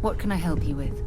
What can I help you with?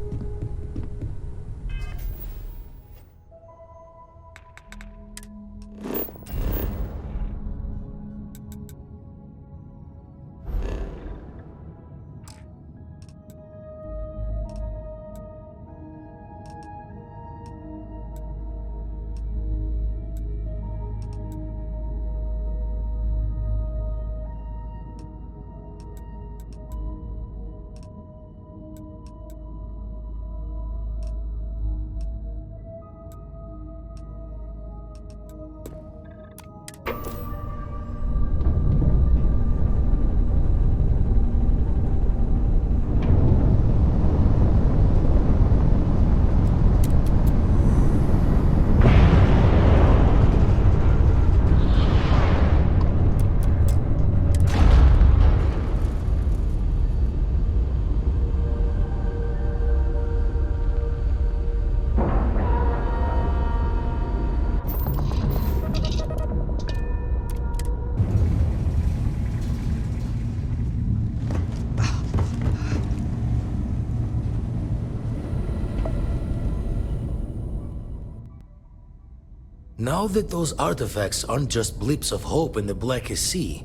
Now that those artifacts aren't just blips of hope in the blackest sea,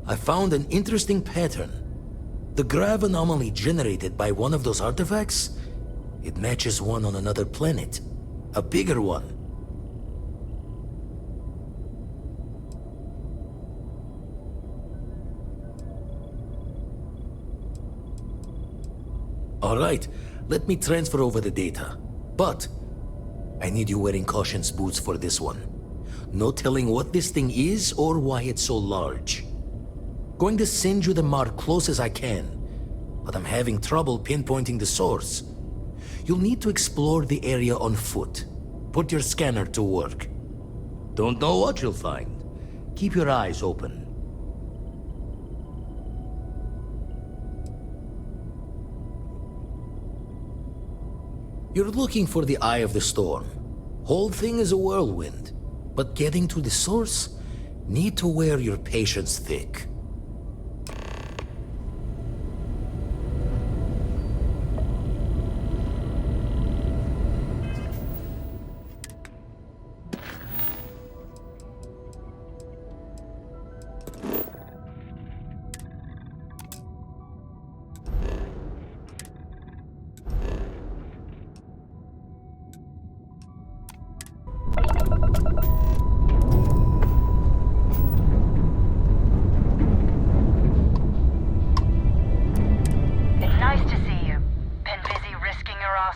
I found an interesting pattern. The grav anomaly generated by one of those artifacts, it matches one on another planet. A bigger one. Alright, let me transfer over the data. But I need you wearing caution's boots for this one. No telling what this thing is or why it's so large. Going to send you the mark close as I can, but I'm having trouble pinpointing the source. You'll need to explore the area on foot. Put your scanner to work. Don't know what you'll find. Keep your eyes open. You're looking for the eye of the storm. Whole thing is a whirlwind, but getting to the source, need to wear your patience thick.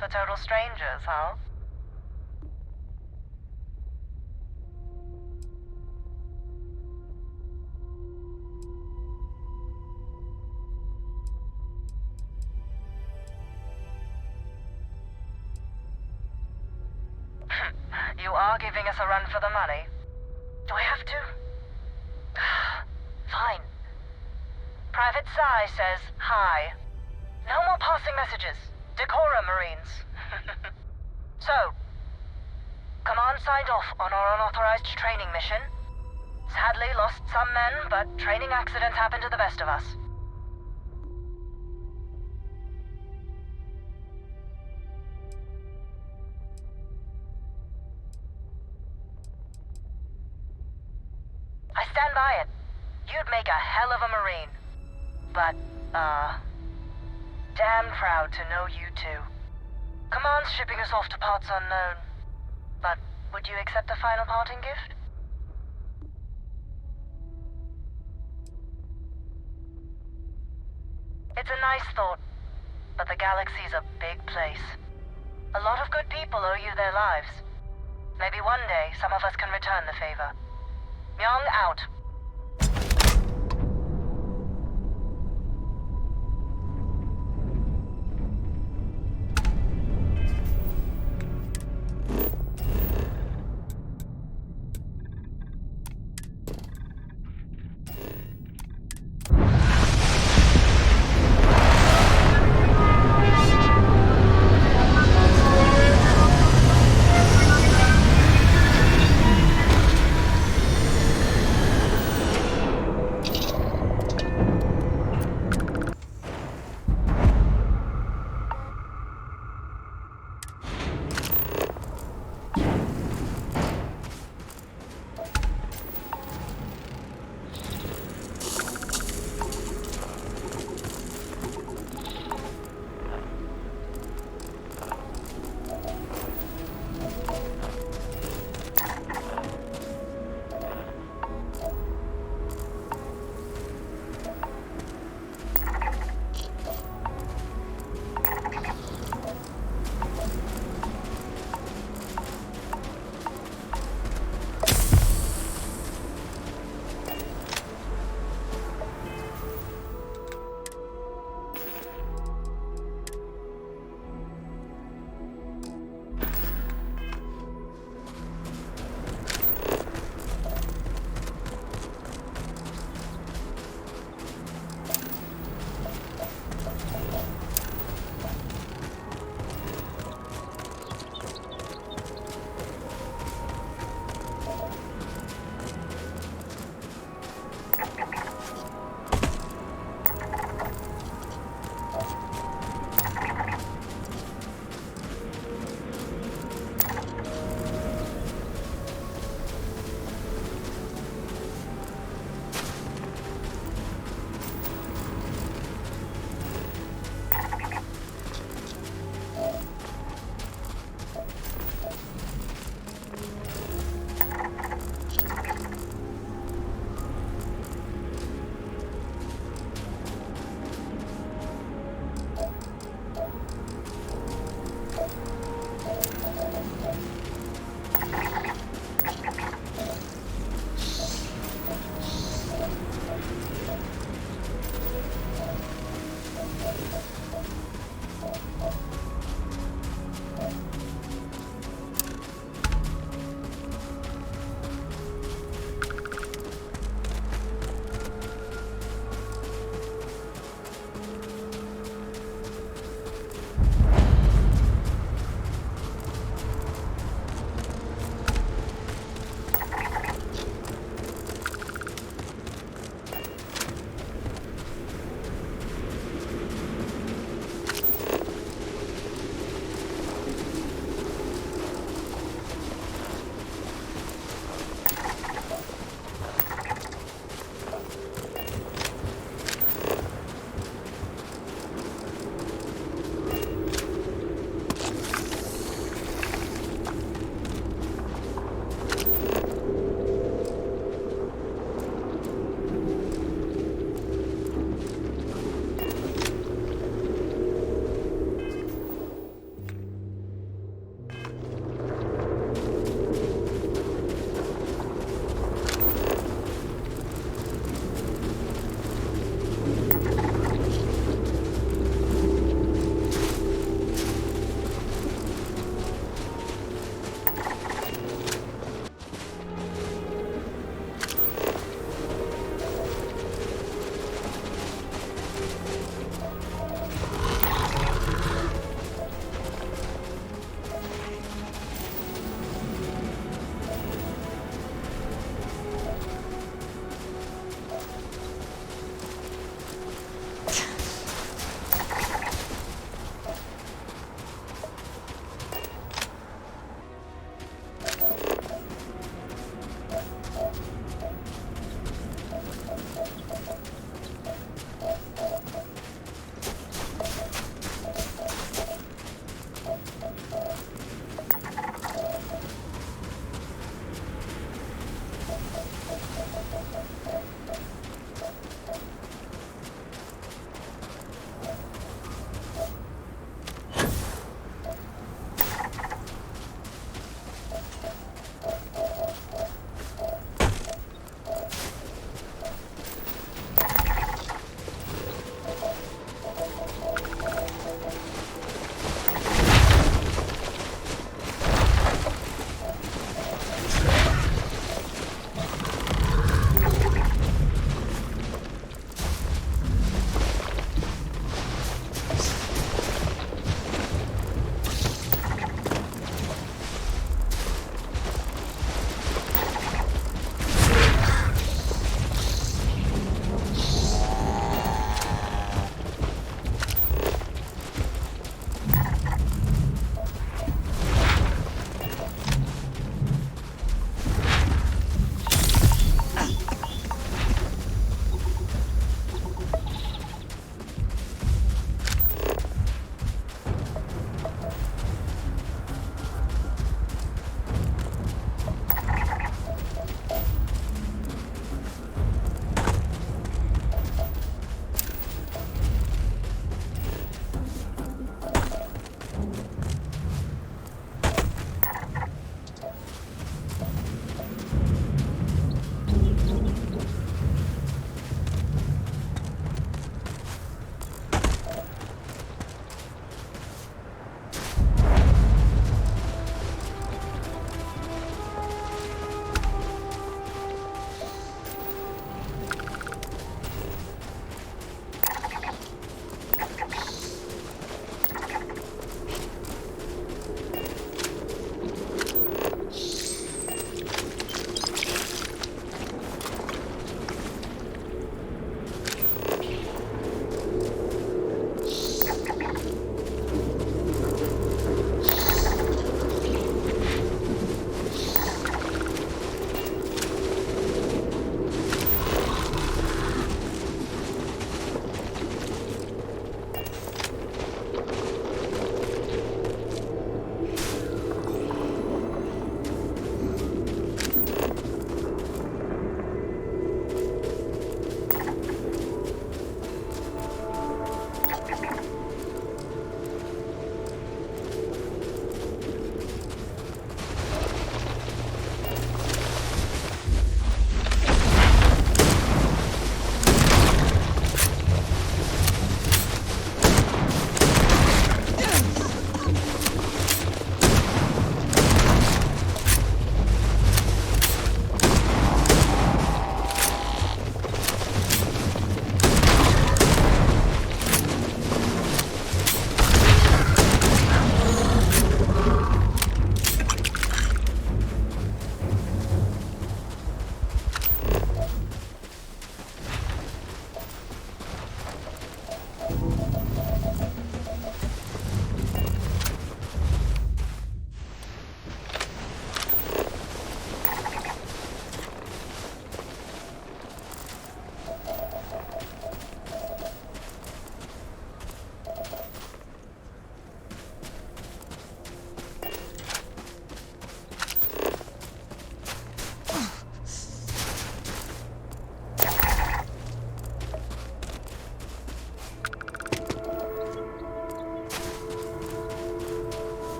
For total strangers, huh? You are giving us a run for the money. Do I have to? Fine. Private Psy says hi. No more passing messages. Decorum, Marines. So, Command signed off on our unauthorized training mission. Sadly lost some men, but training accidents happen to the best of us. I stand by it. You'd make a hell of a Marine. But, damn proud to know you too. Command's shipping us off to parts unknown. But would you accept a final parting gift? It's a nice thought, but the galaxy's a big place. A lot of good people owe you their lives. Maybe one day some of us can return the favor. Myung out.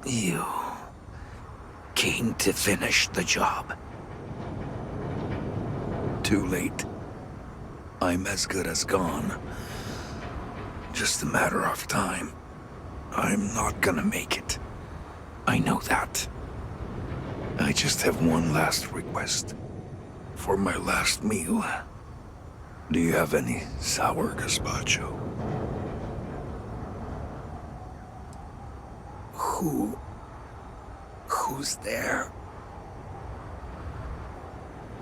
You came to finish the job. Too late. I'm as good as gone. Just a matter of time. I'm not gonna make it. I know that. I just have one last request. For my last meal, do you have any sour gazpacho? Who's there?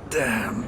Damn.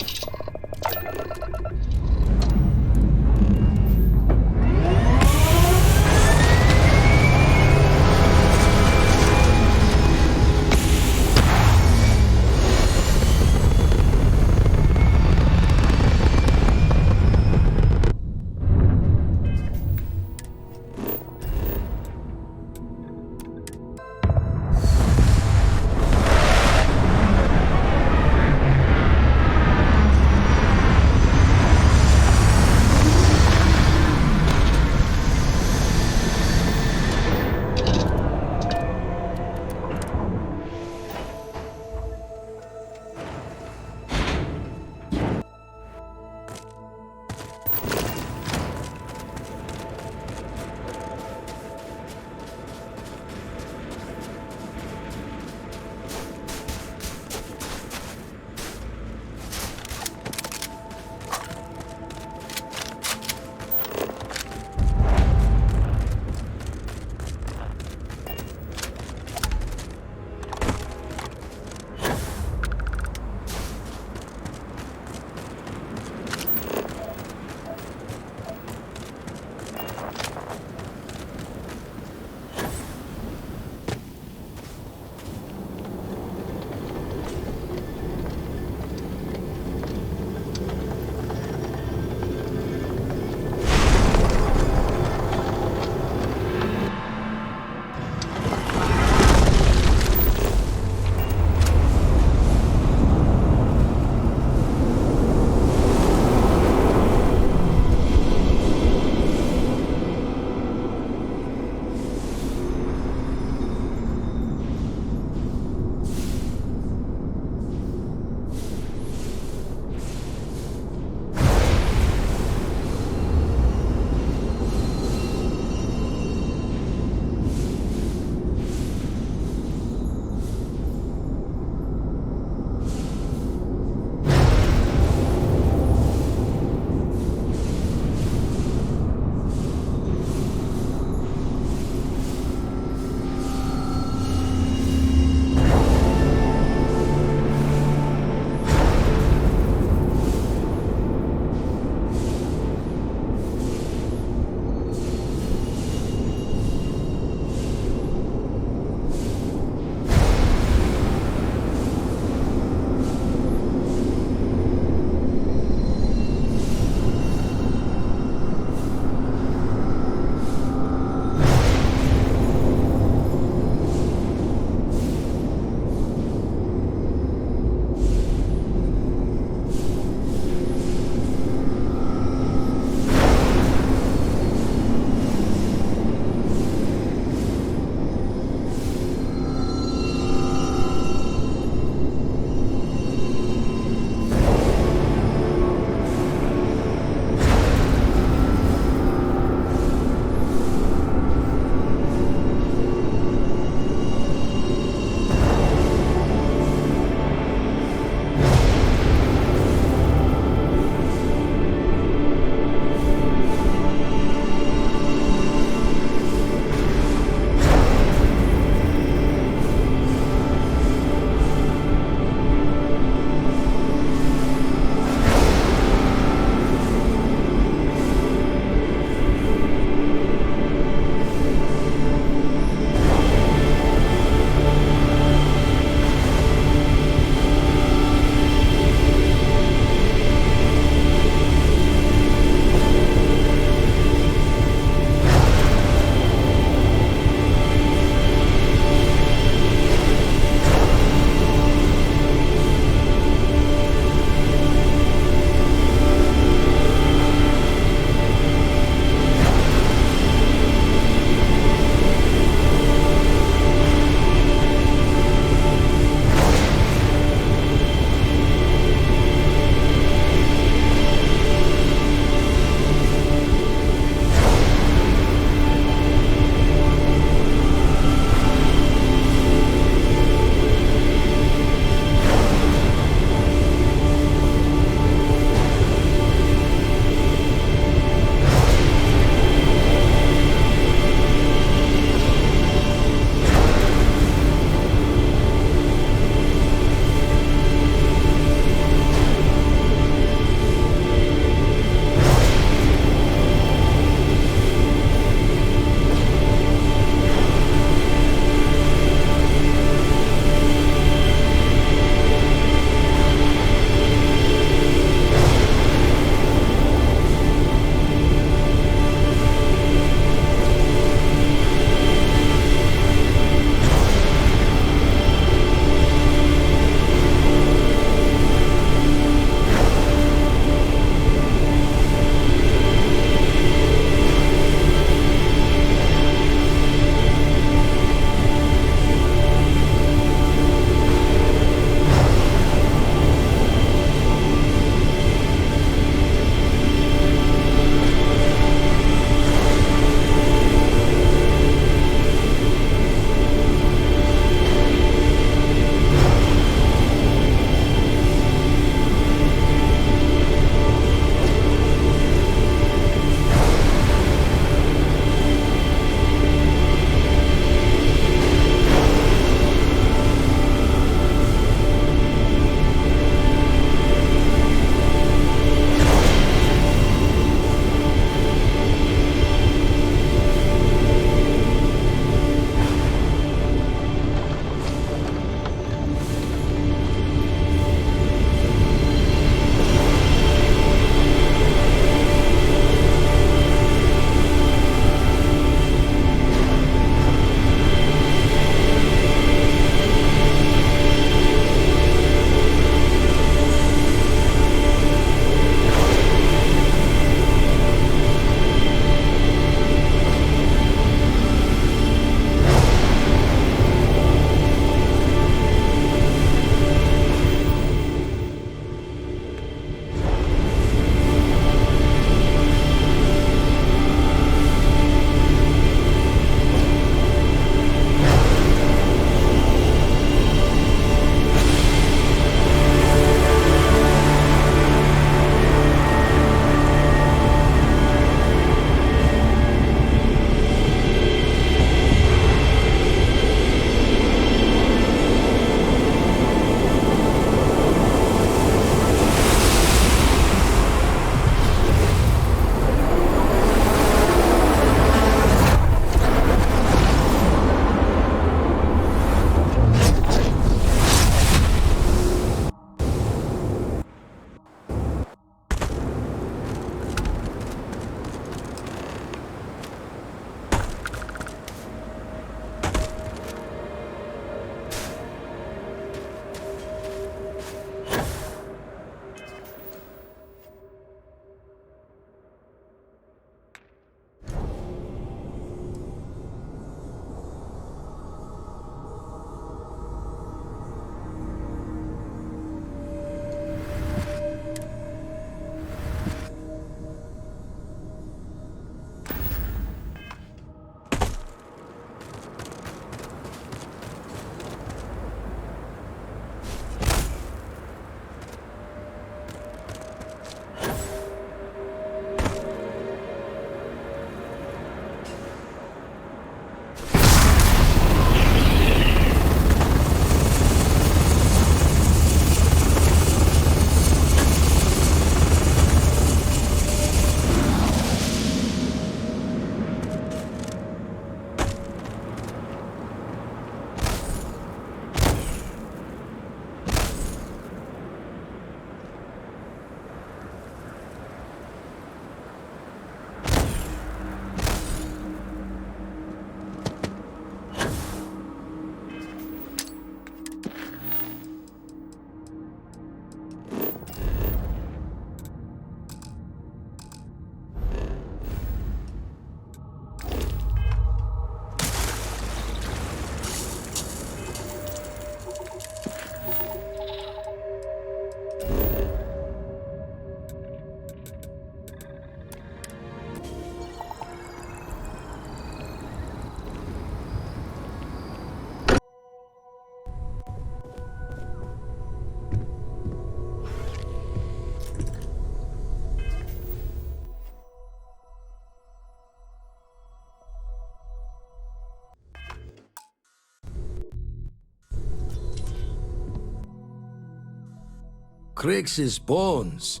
Crix's bones.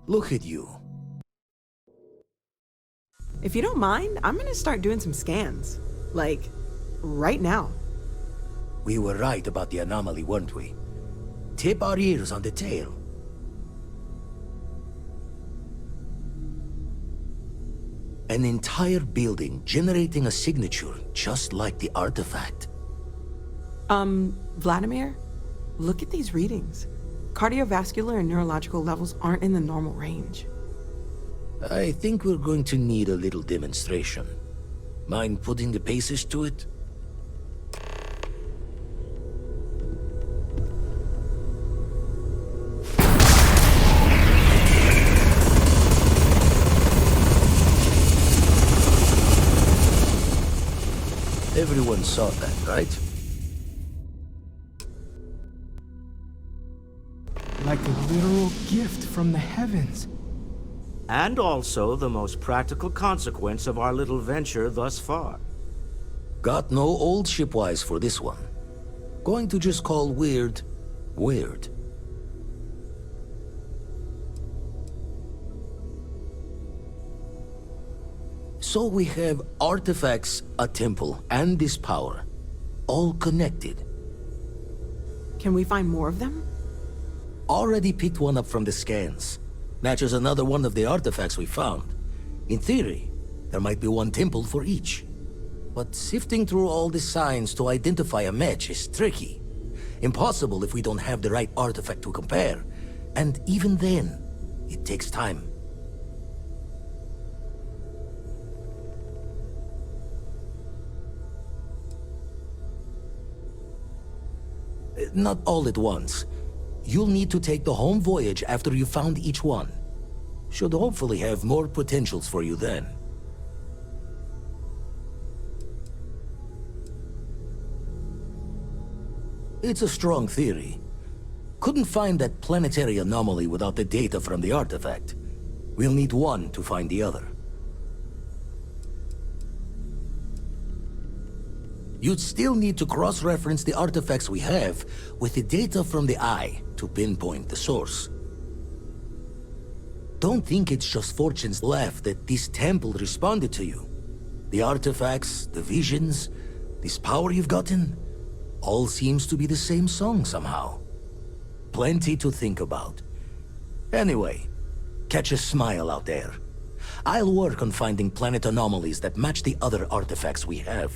Look at you. If you don't mind, I'm gonna start doing some scans. Like, right now. We were right about the anomaly, weren't we? Tip our ears on the tail. An entire building generating a signature just like the artifact. Vladimir, look at these readings. Cardiovascular and neurological levels aren't in the normal range. I think we're going to need a little demonstration. Mind putting the paces to it? Everyone saw that, right? Like a literal gift from the heavens. And also the most practical consequence of our little venture thus far. Got no old shipwise for this one. Going to just call weird, weird. So we have artifacts, a temple, and this power. All connected. Can we find more of them? Already picked one up from the scans. Matches another one of the artifacts we found. In theory, there might be one temple for each. But sifting through all the signs to identify a match is tricky. Impossible if we don't have the right artifact to compare. And even then, it takes time. Not all at once. You'll need to take the home voyage after you found each one. Should hopefully have more potentials for you then. It's a strong theory. Couldn't find that planetary anomaly without the data from the artifact. We'll need one to find the other. You'd still need to cross-reference the artifacts we have with the data from the Eye to pinpoint the source. Don't think it's just Fortune's laugh that this temple responded to you. The artifacts, the visions, this power you've gotten, all seems to be the same song somehow. Plenty to think about. Anyway, catch a smile out there. I'll work on finding planet anomalies that match the other artifacts we have.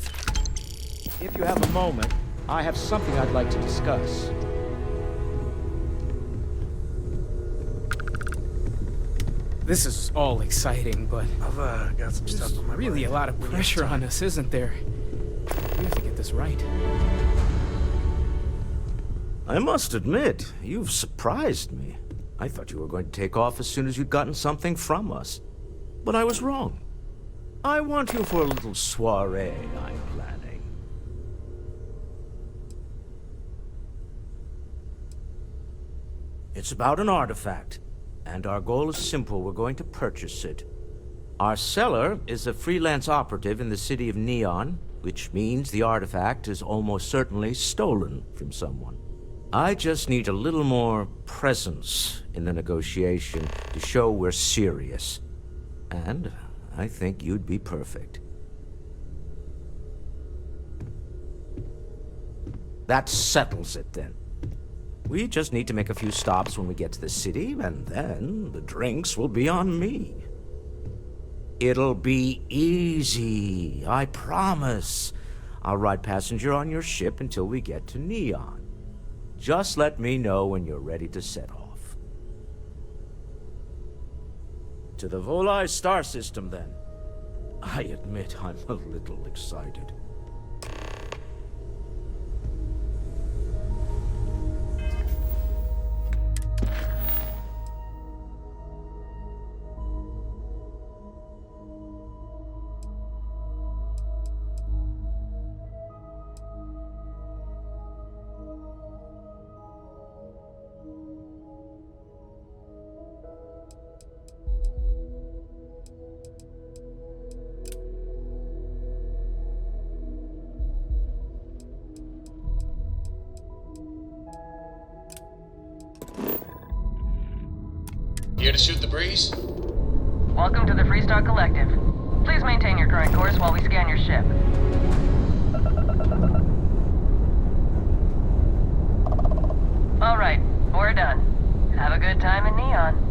If you have a moment, I have something I'd like to discuss. This is all exciting, but I've got some stuff on my really brain. a lot of We got pressure time. on us, isn't there? We have to get this right. I must admit, you've surprised me. I thought you were going to take off as soon as you'd gotten something from us. But I was wrong. I want you for a little soiree I'm planning. It's about an artifact, and our goal is simple. We're going to purchase it. Our seller is a freelance operative in the city of Neon, which means the artifact is almost certainly stolen from someone. I just need a little more presence in the negotiation to show we're serious. And I think you'd be perfect. That settles it then. We just need to make a few stops when we get to the city, and then the drinks will be on me. It'll be easy, I promise. I'll ride passenger on your ship until we get to Neon. Just let me know when you're ready to set off. To the Volai star system, then. I admit I'm a little excited. to shoot the breeze? Welcome to the Freestar Collective. Please maintain your current course while we scan your ship. All right, we're done. Have a good time in Neon.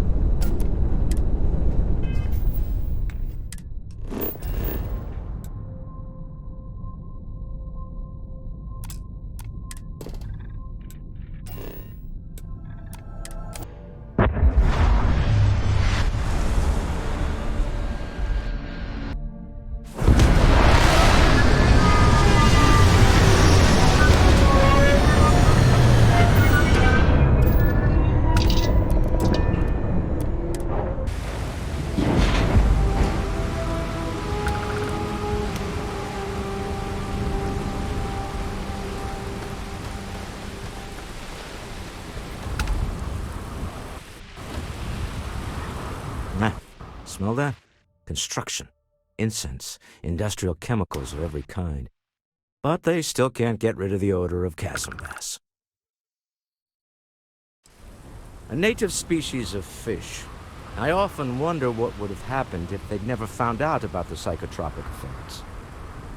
Smell that? Construction, incense, industrial chemicals of every kind. But they still can't get rid of the odor of chasm gas. A native species of fish. I often wonder what would have happened if they'd never found out about the psychotropic effects.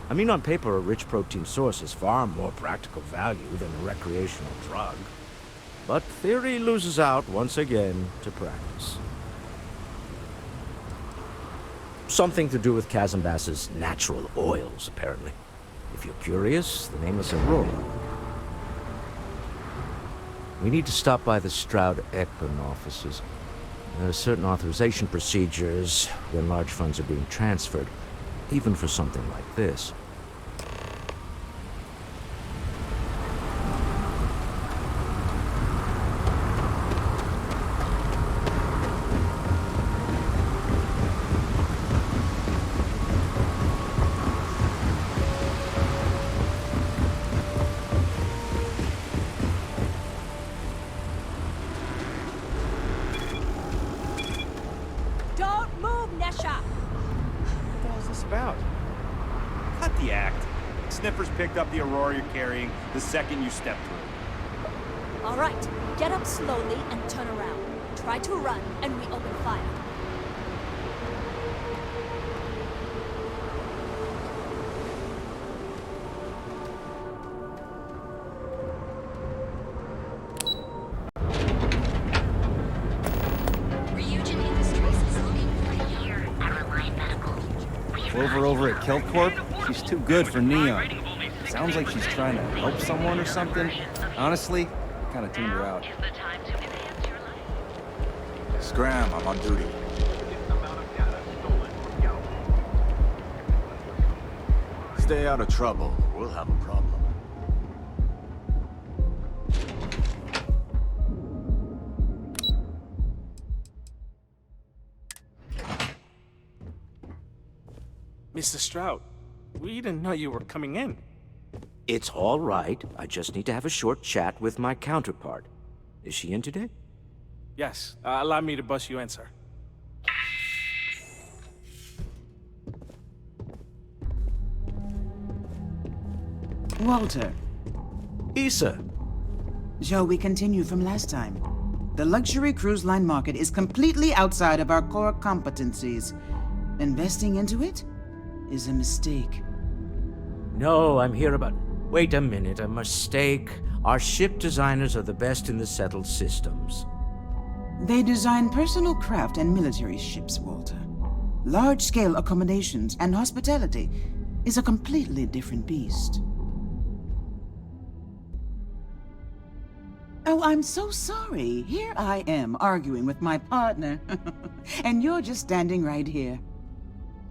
I mean, on paper, a rich protein source is far more practical value than a recreational drug. But theory loses out once again to practice. Something to do with chasm bass's natural oils, apparently. If you're curious, the name is Aurora. We need to stop by the Stroud-Eklund offices. There are certain authorization procedures when large funds are being transferred, even for something like this. Cut the act. Sniffers picked up the Aurora you're carrying the second you stepped through. All right, get up slowly and turn around. Try to run, and we open fire. Clover over at Kelcorp? She's too good for Neon. Sounds like she's trying to help someone or something. Honestly, kind of tuned her out. Scram, I'm on duty. Stay out of trouble. We'll have a problem. Mr. Stroud, we didn't know you were coming in. It's all right. I just need to have a short chat with my counterpart. Is she in today? Yes, allow me to bust you in, sir. Walter. Issa. Shall we continue from last time? The luxury cruise line market is completely outside of our core competencies. Investing into it is a mistake. No, I'm here about... Wait a minute, a mistake. Our ship designers are the best in the settled systems. They design personal craft and military ships, Walter. Large-scale accommodations and hospitality is a completely different beast. Oh, I'm so sorry. Here I am arguing with my partner. And you're just standing right here.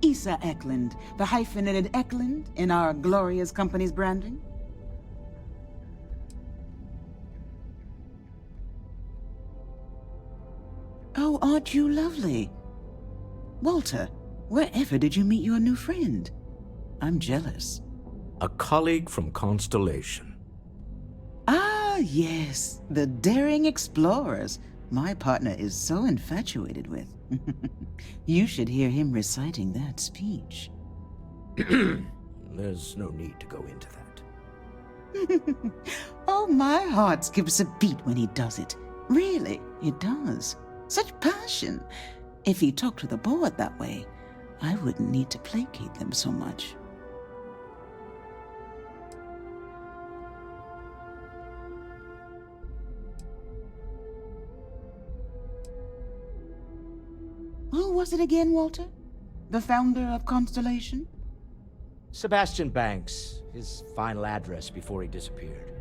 Issa Eklund, the hyphenated Eklund in our glorious company's branding. Oh, aren't you lovely? Walter, wherever did you meet your new friend? I'm jealous. A colleague from Constellation. Ah, yes, the daring explorers my partner is so infatuated with. You should hear him reciting that speech. There's no need to go into that. Oh, my heart skips a beat when he does it. Really, it does. Such passion. If he talked to the board that way, I wouldn't need to placate them so much. Who was it again, Walter? The founder of Constellation? Sebastian Banks, his final address before he disappeared.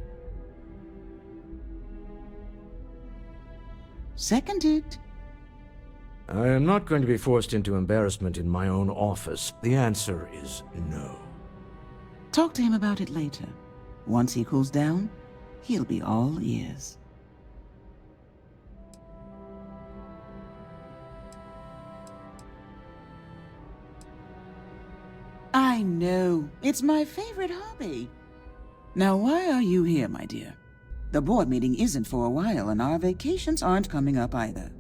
Seconded. I am not going to be forced into embarrassment in my own office. The answer is no. Talk to him about it later. Once he cools down, he'll be all ears. I know. It's my favorite hobby. Now, why are you here, my dear? The board meeting isn't for a while, and our vacations aren't coming up either.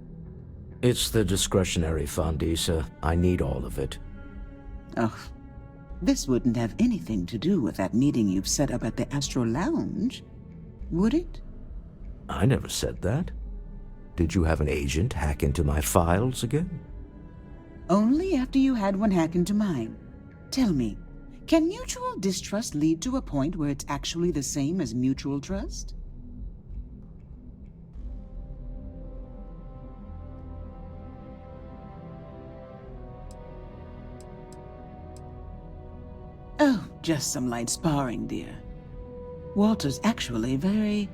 It's the discretionary fund, Issa. I need all of it. Ugh. This wouldn't have anything to do with that meeting you've set up at the Astro Lounge, would it? I never said that. Did you have an agent hack into my files again? Only after you had one hack into mine. Tell me, can mutual distrust lead to a point where it's actually the same as mutual trust? Oh, just some light sparring, dear. Walter's actually very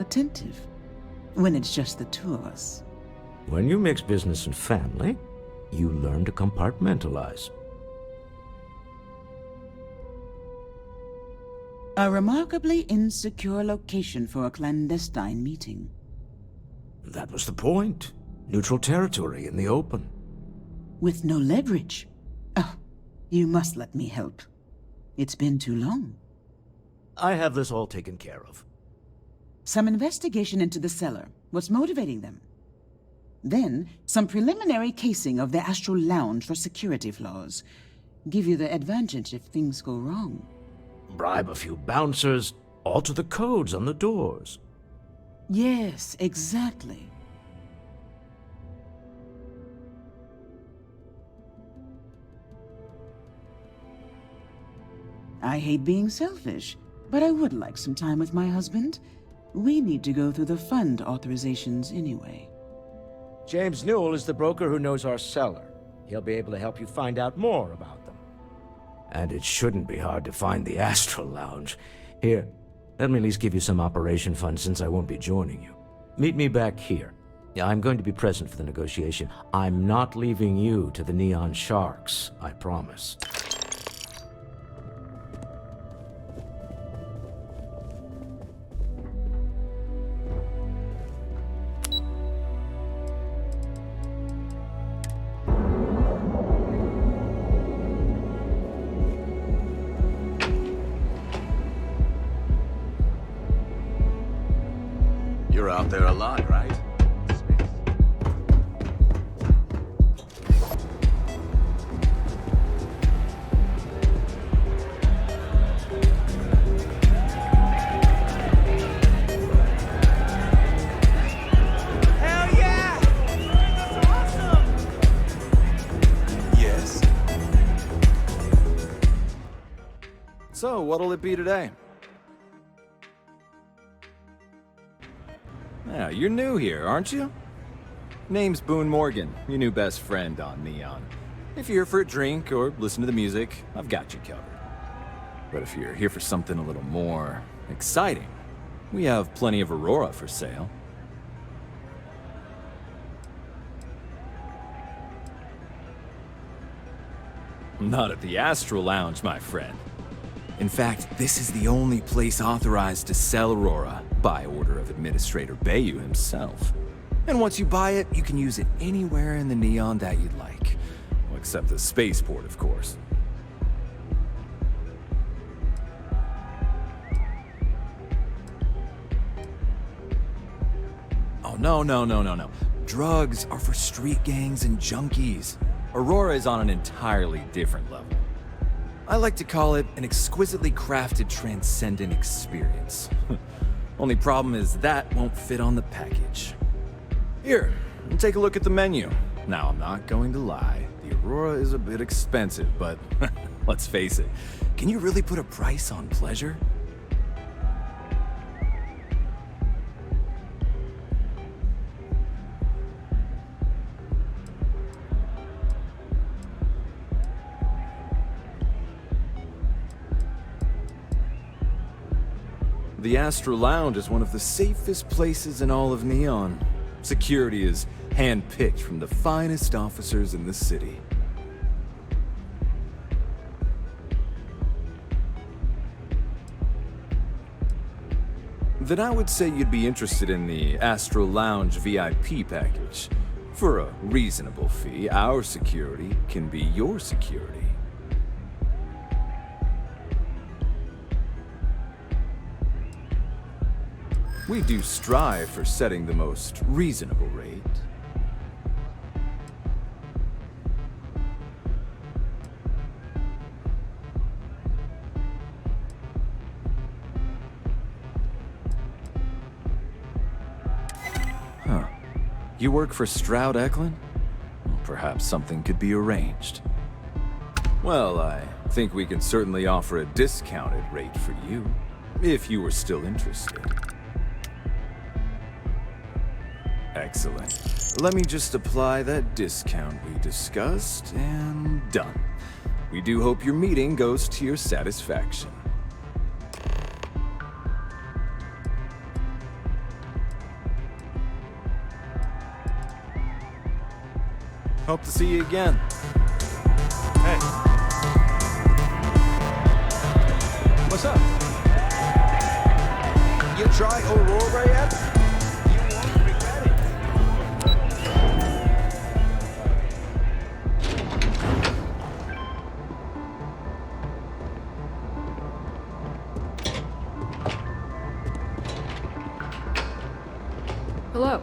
attentive when it's just the two of us. When you mix business and family, you learn to compartmentalize. A remarkably insecure location for a clandestine meeting. That was the point. Neutral territory in the open. With no leverage. Oh, you must let me help. It's been too long. I have this all taken care of. Some investigation into the cellar. What's motivating them? Then, some preliminary casing of the Astral Lounge for security flaws. Give you the advantage if things go wrong. Bribe a few bouncers, alter the codes on the doors. Yes, exactly. I hate being selfish, but I would like some time with my husband. We need to go through the fund authorizations anyway. James Newell is the broker who knows our cellar. He'll be able to help you find out more about them. And it shouldn't be hard to find the Astral Lounge. Here, let me at least give you some operation funds since I won't be joining you. Meet me back here. I'm going to be present for the negotiation. I'm not leaving you to the Neon Sharks, I promise. You're out there a lot, right? Hell yeah! That's awesome! Yes. So, what'll it be today? Yeah, you're new here, aren't you? Name's Boone Morgan, your new best friend on Neon. If you're here for a drink or listen to the music, I've got you covered. But if you're here for something a little more exciting, we have plenty of Aurora for sale. Not at the Astral Lounge, my friend. In fact, this is the only place authorized to sell Aurora by order of Administrator Bayou himself. And once you buy it, you can use it anywhere in the Neon that you'd like. Well, except the spaceport, of course. Oh, no. Drugs are for street gangs and junkies. Aurora is on an entirely different level. I like to call it an exquisitely crafted transcendent experience. Only problem is that won't fit on the package. Here, take a look at the menu. Now, I'm not going to lie. The Aurora is a bit expensive, but let's face it. Can you really put a price on pleasure? The Astral Lounge is one of the safest places in all of Neon. Security is handpicked from the finest officers in the city. Then I would say you'd be interested in the Astral Lounge VIP package. For a reasonable fee, our security can be your security. We do strive for setting the most reasonable rate. Huh. You work for Stroud Eklund? Well, perhaps something could be arranged. Well, I think we can certainly offer a discounted rate for you, if you were still interested. Excellent. Let me just apply that discount we discussed, and done. We do hope your meeting goes to your satisfaction. Hope to see you again. Hey. What's up? You try Aurora yet? Hello.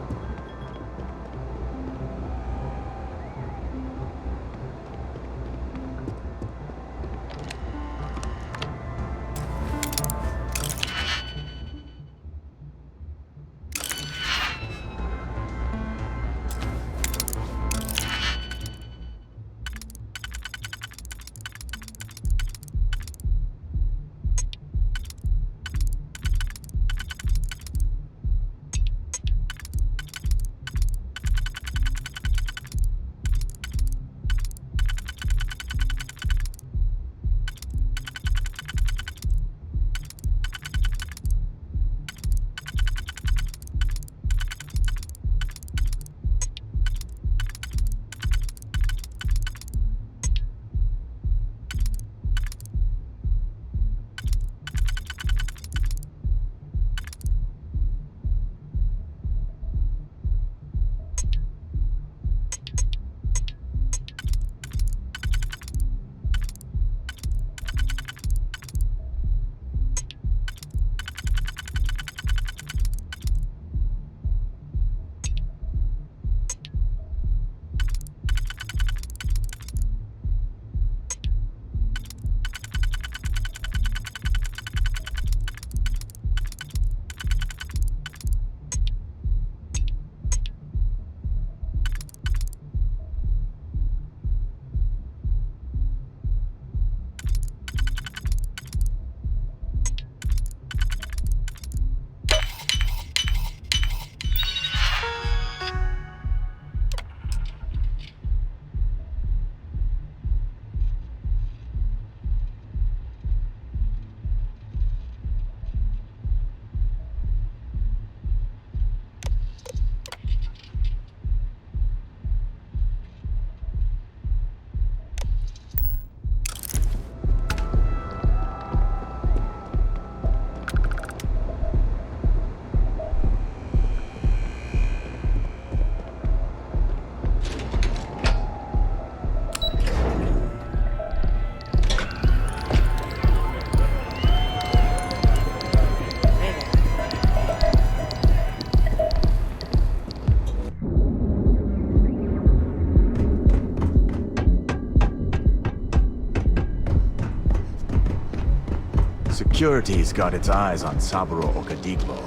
Security's got its eyes on Saburo Okadigbo.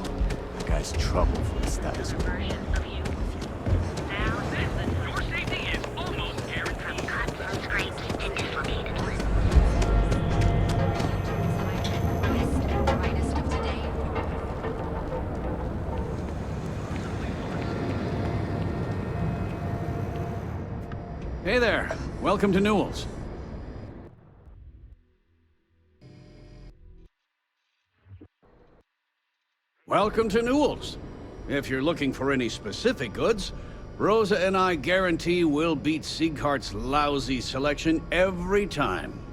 The guy's trouble for the status quo. there. Welcome to Newell's. Welcome to Newell's. If you're looking for any specific goods, Rosa and I guarantee we'll beat Sieghart's lousy selection every time.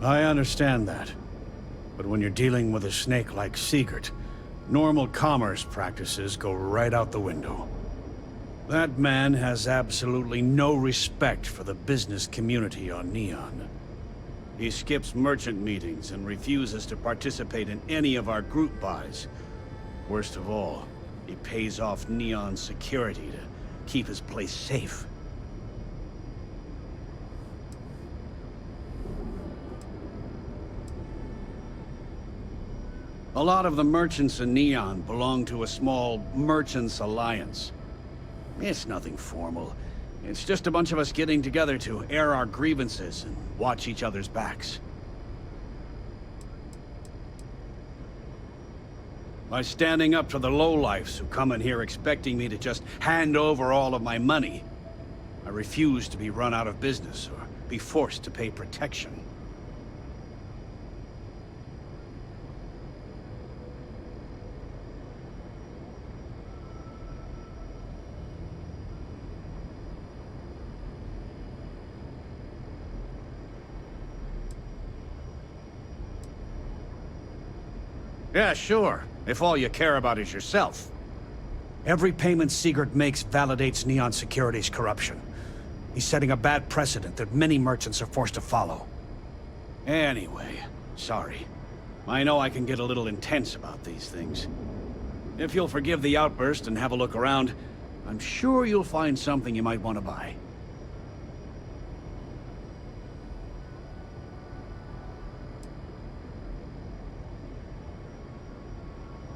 I understand that. But when you're dealing with a snake like Siegert, normal commerce practices go right out the window. That man has absolutely no respect for the business community on Neon. He skips merchant meetings and refuses to participate in any of our group buys. Worst of all, he pays off Neon's security to keep his place safe. A lot of the merchants in Neon belong to a small merchants alliance. It's nothing formal. It's just a bunch of us getting together to air our grievances and watch each other's backs. By standing up to the lowlifes who come in here expecting me to just hand over all of my money, I refuse to be run out of business or be forced to pay protection. Yeah, sure, if all you care about is yourself. Every payment Siegert makes validates Neon Security's corruption. He's setting a bad precedent that many merchants are forced to follow. Anyway, sorry. I know I can get a little intense about these things. If you'll forgive the outburst and have a look around, I'm sure you'll find something you might want to buy.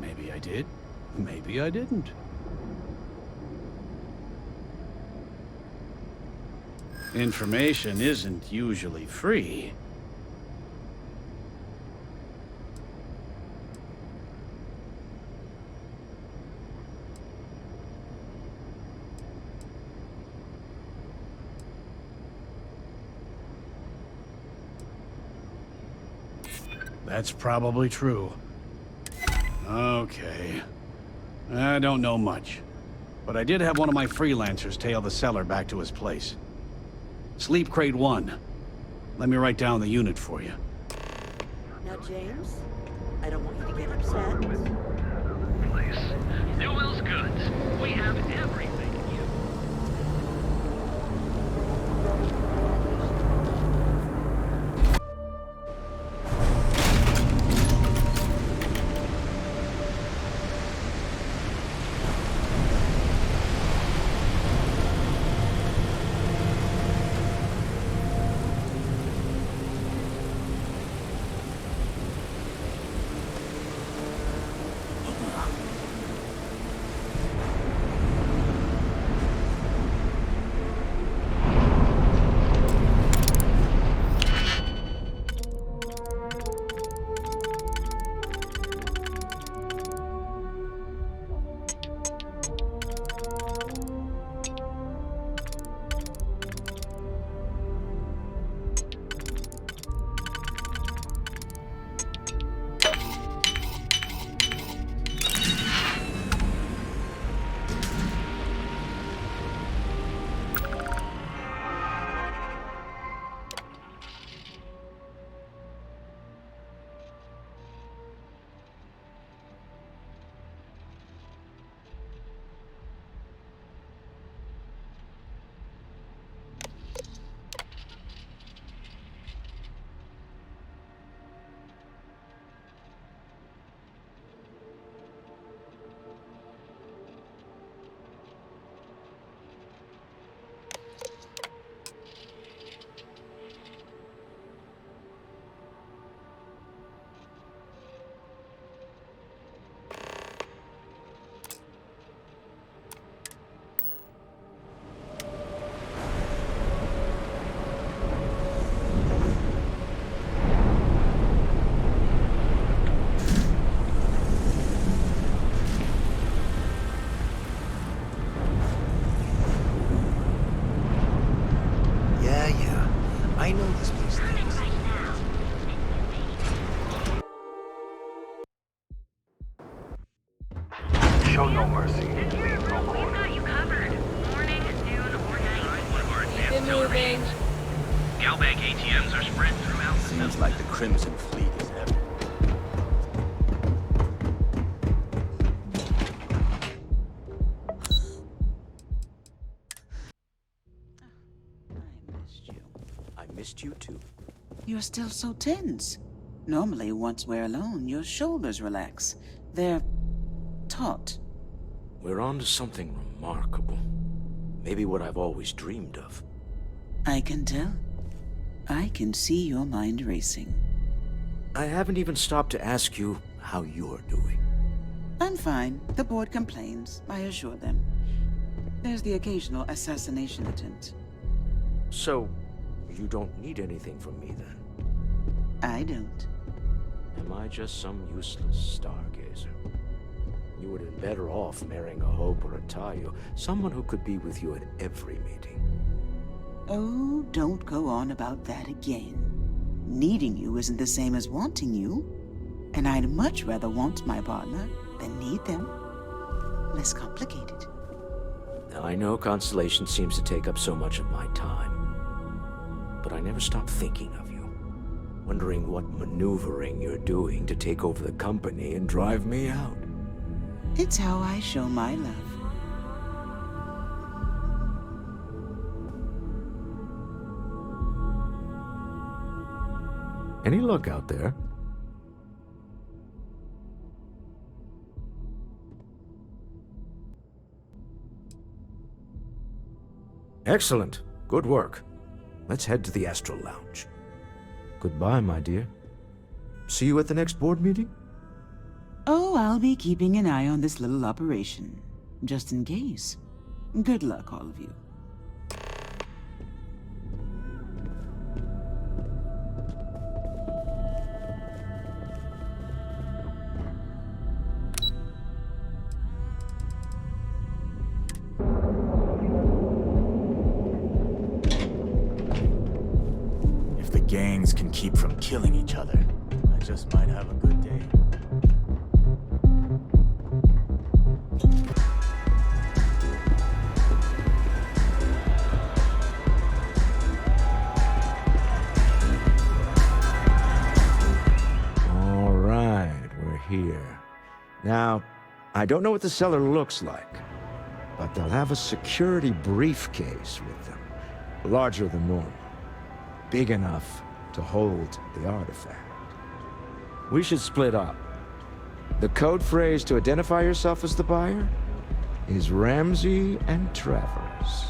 Maybe I did. Maybe I didn't. Information isn't usually free. That's probably true. Okay. I don't know much. But I did have one of my freelancers tail the seller back to his place. Sleep Crate 1. Let me write down the unit for you. Now, James, I don't want you to get upset. Place. Newell's Goods. We have everything you... Show no mercy. Leave no We've quarter. got you covered. Morning, noon, or night. One of our Keep it moving. Galbank ATMs are spread throughout the Seems like the Crimson Fleet is heavy. I missed you. I missed you too. You're still so tense. Normally, once we're alone, your shoulders relax. They're taut. We're on to something remarkable. Maybe what I've always dreamed of. I can tell. I can see your mind racing. I haven't even stopped to ask you how you're doing. I'm fine. The board complains. I assure them. There's the occasional assassination attempt. So, you don't need anything from me then? I don't. Am I just some useless stargazer? You would have been better off marrying a Hope or a Tayo, someone who could be with you at every meeting. Oh, don't go on about that again. Needing you isn't the same as wanting you. And I'd much rather want my partner than need them. Less complicated. Now, I know Constellation seems to take up so much of my time, but I never stop thinking of you, wondering what maneuvering you're doing to take over the company and drive me out. It's how I show my love. Any luck out there? Excellent. Good work. Let's head to the Astral Lounge. Goodbye, my dear. See you at the next board meeting? Oh, I'll be keeping an eye on this little operation, just in case. Good luck, all of you. If the gangs can keep from killing each other, I just might have a good day. All right, we're here. Now, I don't know what the cellar looks like, but they'll have a security briefcase with them, larger than normal, big enough to hold the artifact. We should split up. The code phrase to identify yourself as the buyer is Ramsey and Travers.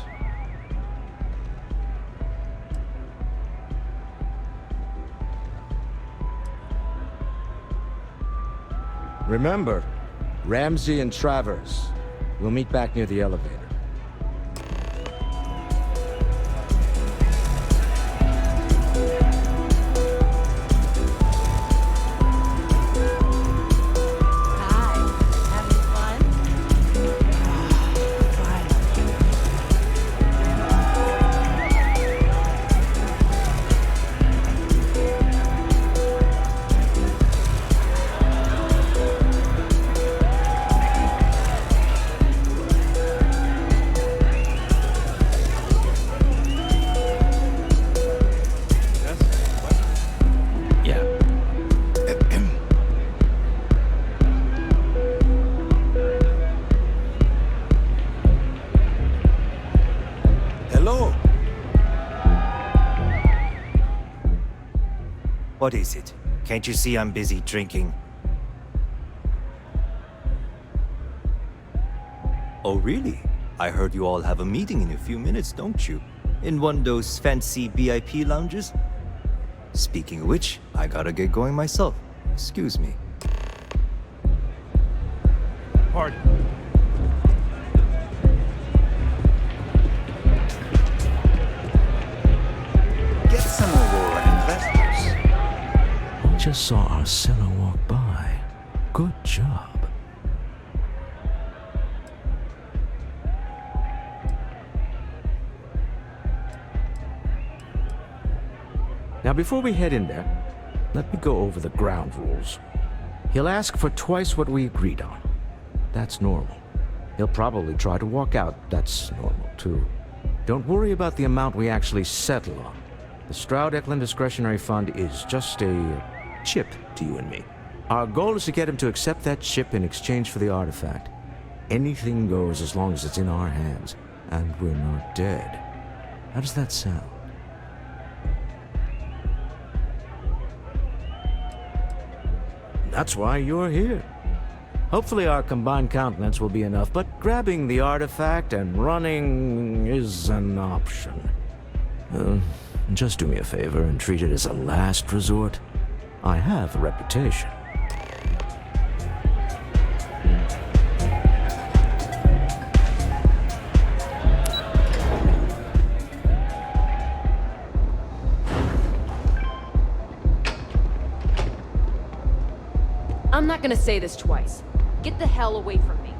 Remember, Ramsey and Travers. We'll meet back near the elevator. What is it? Can't you see I'm busy drinking? Oh, really? I heard you all have a meeting in a few minutes, don't you? In one of those fancy VIP lounges? Speaking of which, I gotta get going myself. Excuse me. Pardon. Get some Aurora investors. Just saw our seller walk by. Good job. Now, before we head in there, let me go over the ground rules. He'll ask for twice what we agreed on. That's normal. He'll probably try to walk out. That's normal, too. Don't worry about the amount we actually settle on. The Stroud-Eklund Discretionary Fund is just a chip to you and me. Our goal is to get him to accept that chip in exchange for the artifact. Anything goes as long as it's in our hands, and we're not dead. How does that sound? That's why you're here. Hopefully our combined countenance will be enough, but grabbing the artifact and running is an option. Just do me a favor and treat it as a last resort. I have a reputation. I'm not gonna say this twice. Get the hell away from me.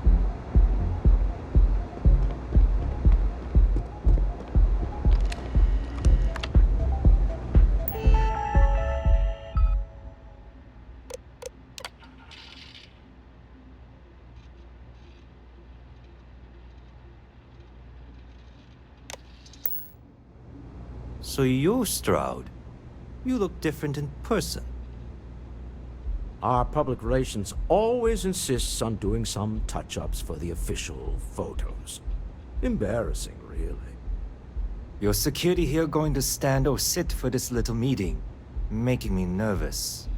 So you're Stroud. You look different in person. Our public relations always insists on doing some touch-ups for the official photos. Embarrassing, really. Your security here going to stand or sit for this little meeting, making me nervous.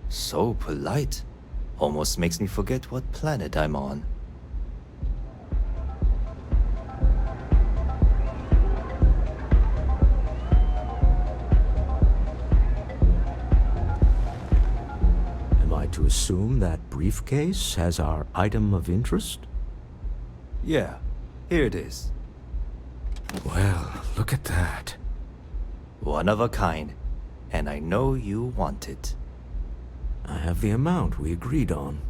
So polite. Almost makes me forget what planet I'm on. To assume that briefcase has our item of interest? Yeah, here it is. Well, look at that. One of a kind, and I know you want it. I have the amount we agreed on.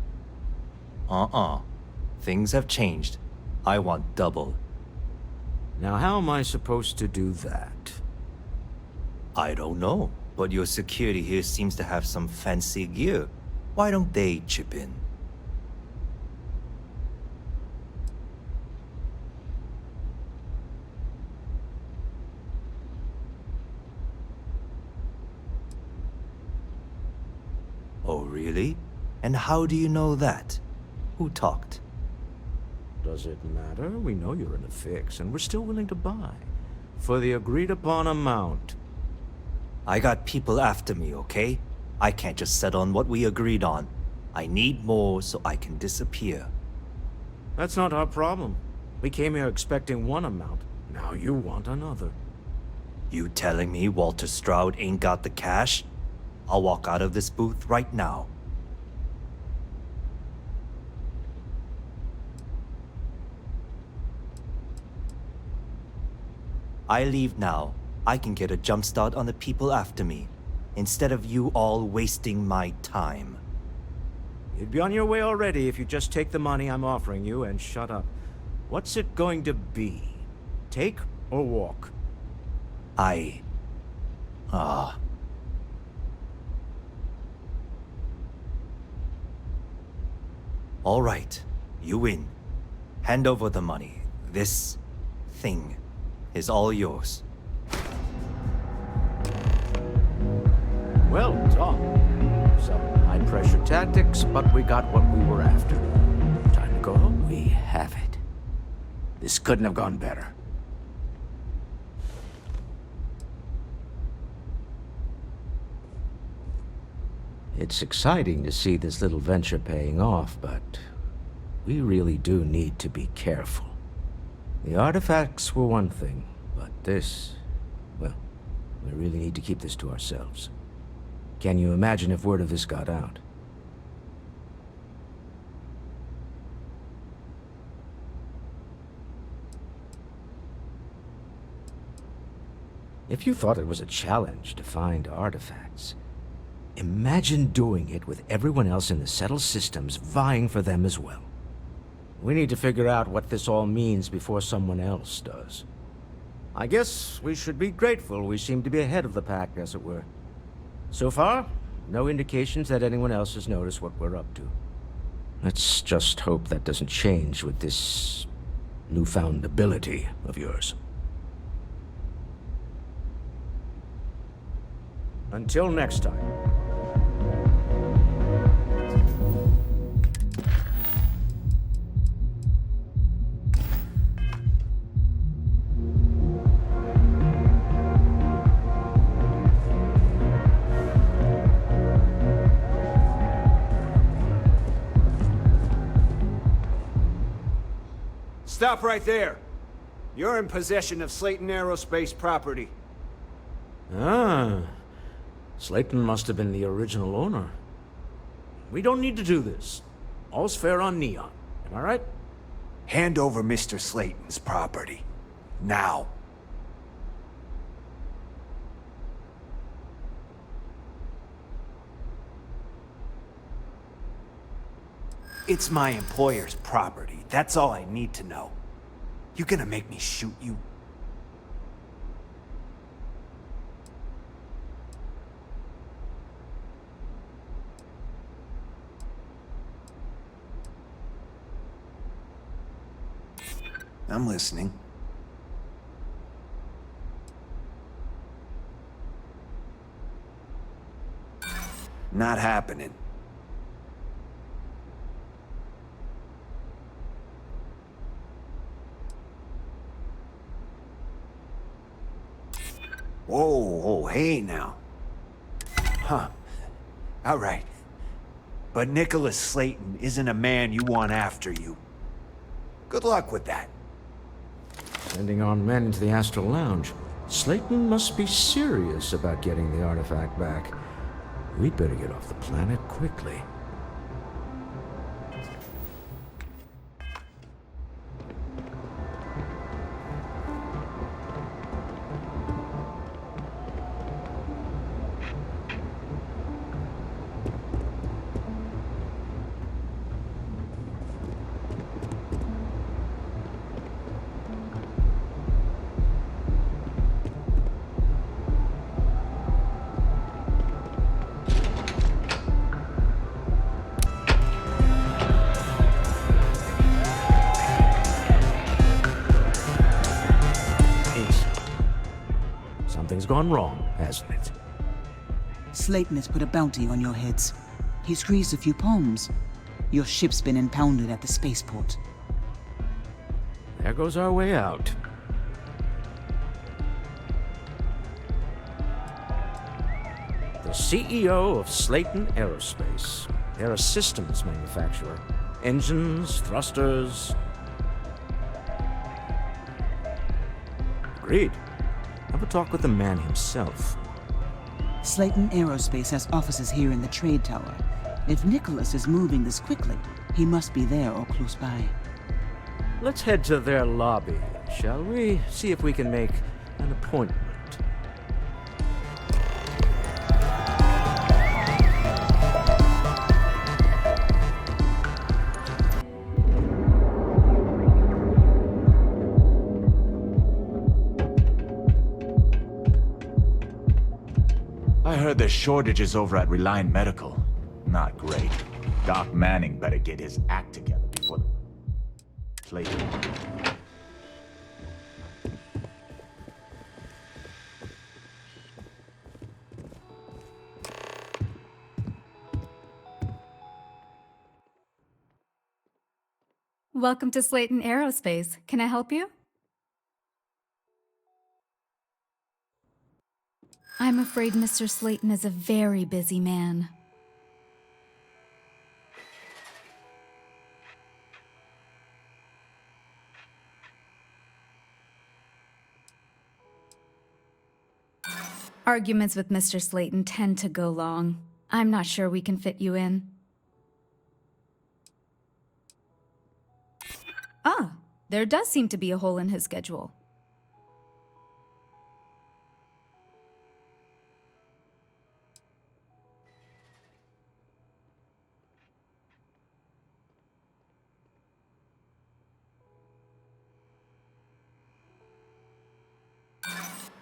Things have changed. I want double. Now how am I supposed to do that? I don't know, but your security here seems to have some fancy gear. Why don't they chip in? Oh, really? And how do you know that? Who talked? Does it matter? We know you're in a fix, and we're still willing to buy. For the agreed-upon amount. I got people after me, okay? I can't just settle on what we agreed on. I need more so I can disappear. That's not our problem. We came here expecting one amount. Now you want another. You telling me Walter Stroud ain't got the cash? I'll walk out of this booth right now. I leave now. I can get a jump start on the people after me, instead of you all wasting my time. You'd be on your way already if you just take the money I'm offering you and shut up. What's it going to be? Take or walk? All right, you win. Hand over the money. This thing is all yours. Well done. Some high-pressure tactics, but we got what we were after. Time to go home. We have it. This couldn't have gone better. It's exciting to see this little venture paying off, but we really do need to be careful. The artifacts were one thing, but this, well, we really need to keep this to ourselves. Can you imagine if word of this got out? If you thought it was a challenge to find artifacts, imagine doing it with everyone else in the settled systems vying for them as well. We need to figure out what this all means before someone else does. I guess we should be grateful we seem to be ahead of the pack, as it were. So far, no indications that anyone else has noticed what we're up to. Let's just hope that doesn't change with this newfound ability of yours. Until next time. Stop right there. You're in possession of Slayton Aerospace property. Ah. Slayton must have been the original owner. We don't need to do this. All's fair on Neon. Am I right? Hand over Mr. Slayton's property. Now. It's my employer's property. That's all I need to know. You gonna make me shoot you? I'm listening. Not happening. Whoa, hey now. Huh. All right. But Nicholas Slayton isn't a man you want after you. Good luck with that. Sending on men into the Astral Lounge. Slayton must be serious about getting the artifact back. We'd better get off the planet quickly. Something's gone wrong, hasn't it? Slayton has put a bounty on your heads. He squeezed a few palms. Your ship's been impounded at the spaceport. There goes our way out. The CEO of Slayton Aerospace. They're a systems manufacturer. Engines, thrusters. Agreed. Have a talk with the man himself. Slayton Aerospace has offices here in the trade tower. If Nicholas is moving this quickly, he must be there or close by. Let's head to their lobby, shall we? See if we can make an appointment. I heard there's shortages over at Reliant Medical. Not great. Doc Manning better get his act together before the... Slayton. Welcome to Slayton Aerospace. Can I help you? I'm afraid Mr. Slayton is a very busy man. Arguments with Mr. Slayton tend to go long. I'm not sure we can fit you in. Ah, there does seem to be a hole in his schedule.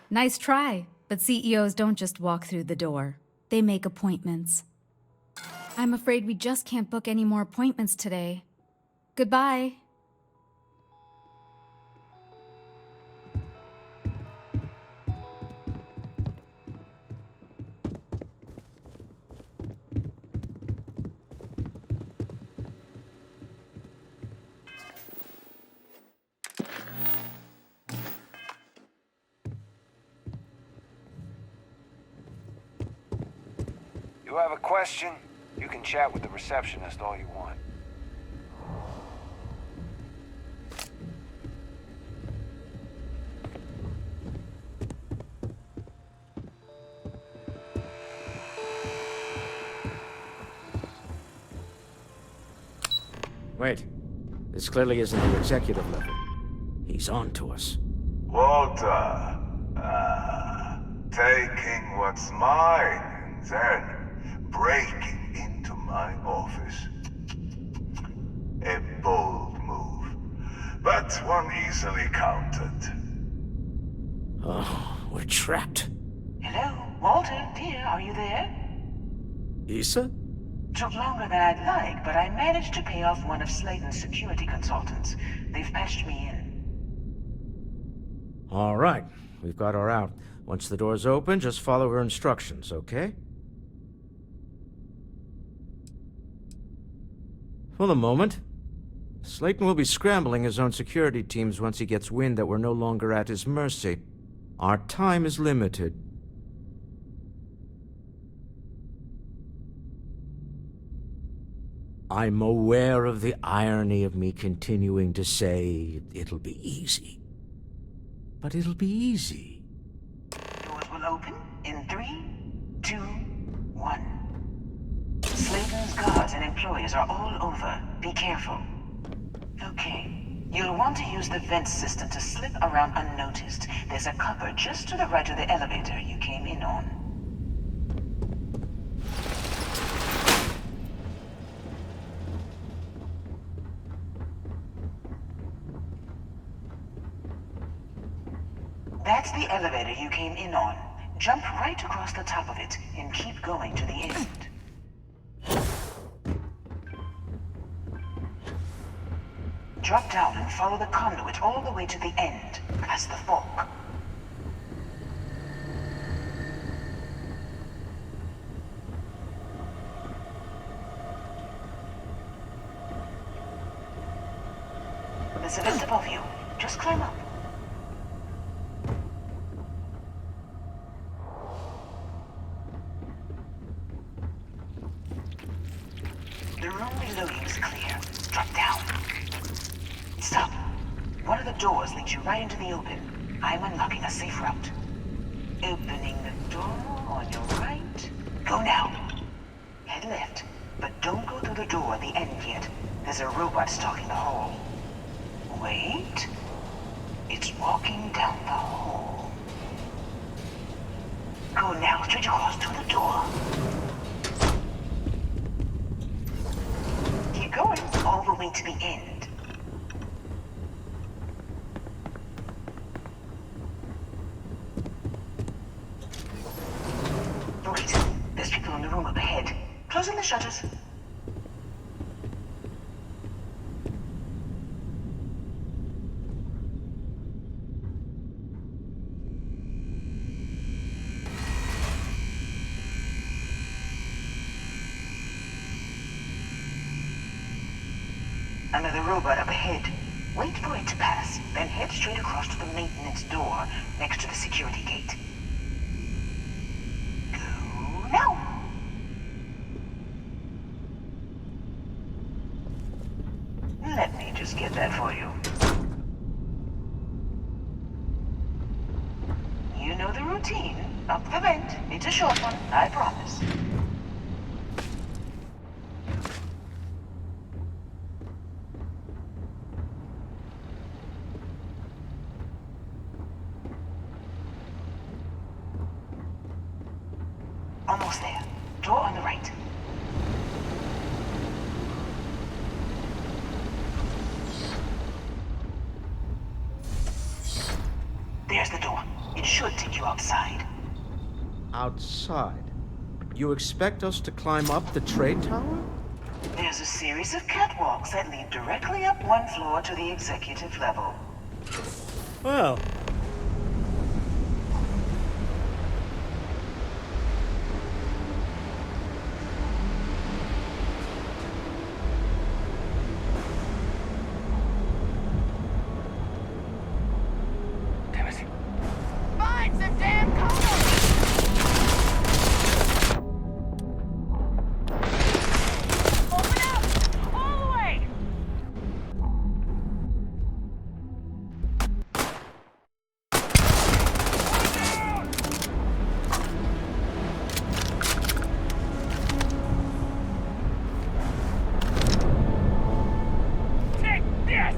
Nice try, but CEOs don't just walk through the door. They make appointments. I'm afraid we just can't book any more appointments today. Goodbye. You have a question? You can chat with the receptionist all you want. Wait. This clearly isn't the executive level. He's on to us. Walter, taking what's mine and then breaking into my office. A bold move, but one easily countered. Oh, we're trapped. Hello, Walter, dear, are you there? Issa? Took longer than I'd like, but I managed to pay off one of Slayton's security consultants. They've patched me in. All right, we've got her out. Once the door's open, just follow her instructions, okay? For the moment, Slayton will be scrambling his own security teams once he gets wind that we're no longer at his mercy. Our time is limited. I'm aware of the irony of me continuing to say it'll be easy. But it'll be easy. Doors will open in 3, 2, 1. Slayton's guards and employees are all over. Be careful. Okay. You'll want to use the vent system to slip around unnoticed. There's a cupboard just to the right of the elevator you came in on. That's the elevator you came in on. Jump right across the top of it and keep going to the end. Drop down and follow the conduit all the way to the end, past the fork. There's a vent above you. Just climb up. The room below you is clear. Drop down. Stop. One of the doors leads you right into the open. I'm unlocking a safe route. Opening the door on your right. Go now. Head left, but don't go through the door at the end yet. There's a robot stalking the hall. Wait. It's walking down the hall. Go now, straight across to the door. Keep going all the way to the end. Wait, there's people in the room up ahead. Closing the shutters. Another robot up ahead. Wait for it to pass, then head straight across to the maintenance door next to the security gate. Go now! Let me just get that for you. You know the routine. Up the vent. It's a short one, I promise. Almost there. Door on the right. There's the door. It should take you outside. Outside? You expect us to climb up the trade tower? There's a series of catwalks that lead directly up one floor to the executive level. Well, Find some damn cover! Open up! All the way! Take this!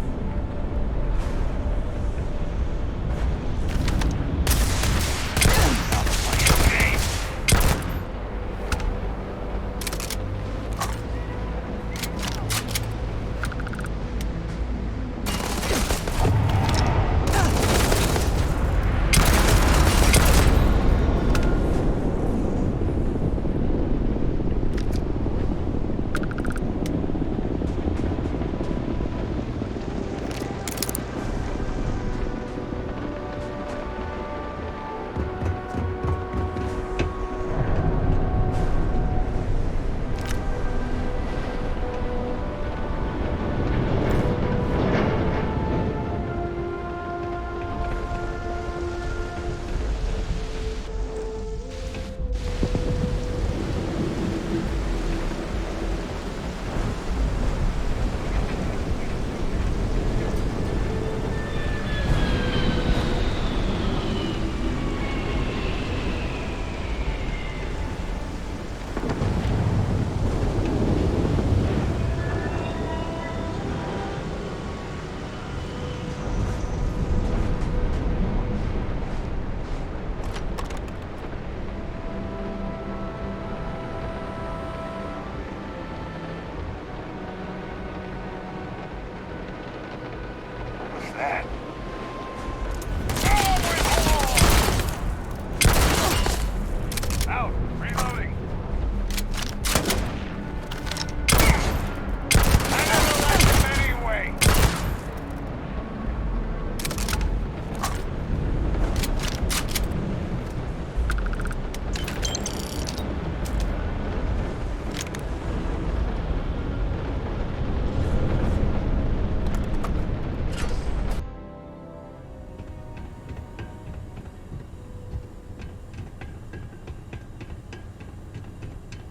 What's that? Out! Reloading! I never liked him anyway!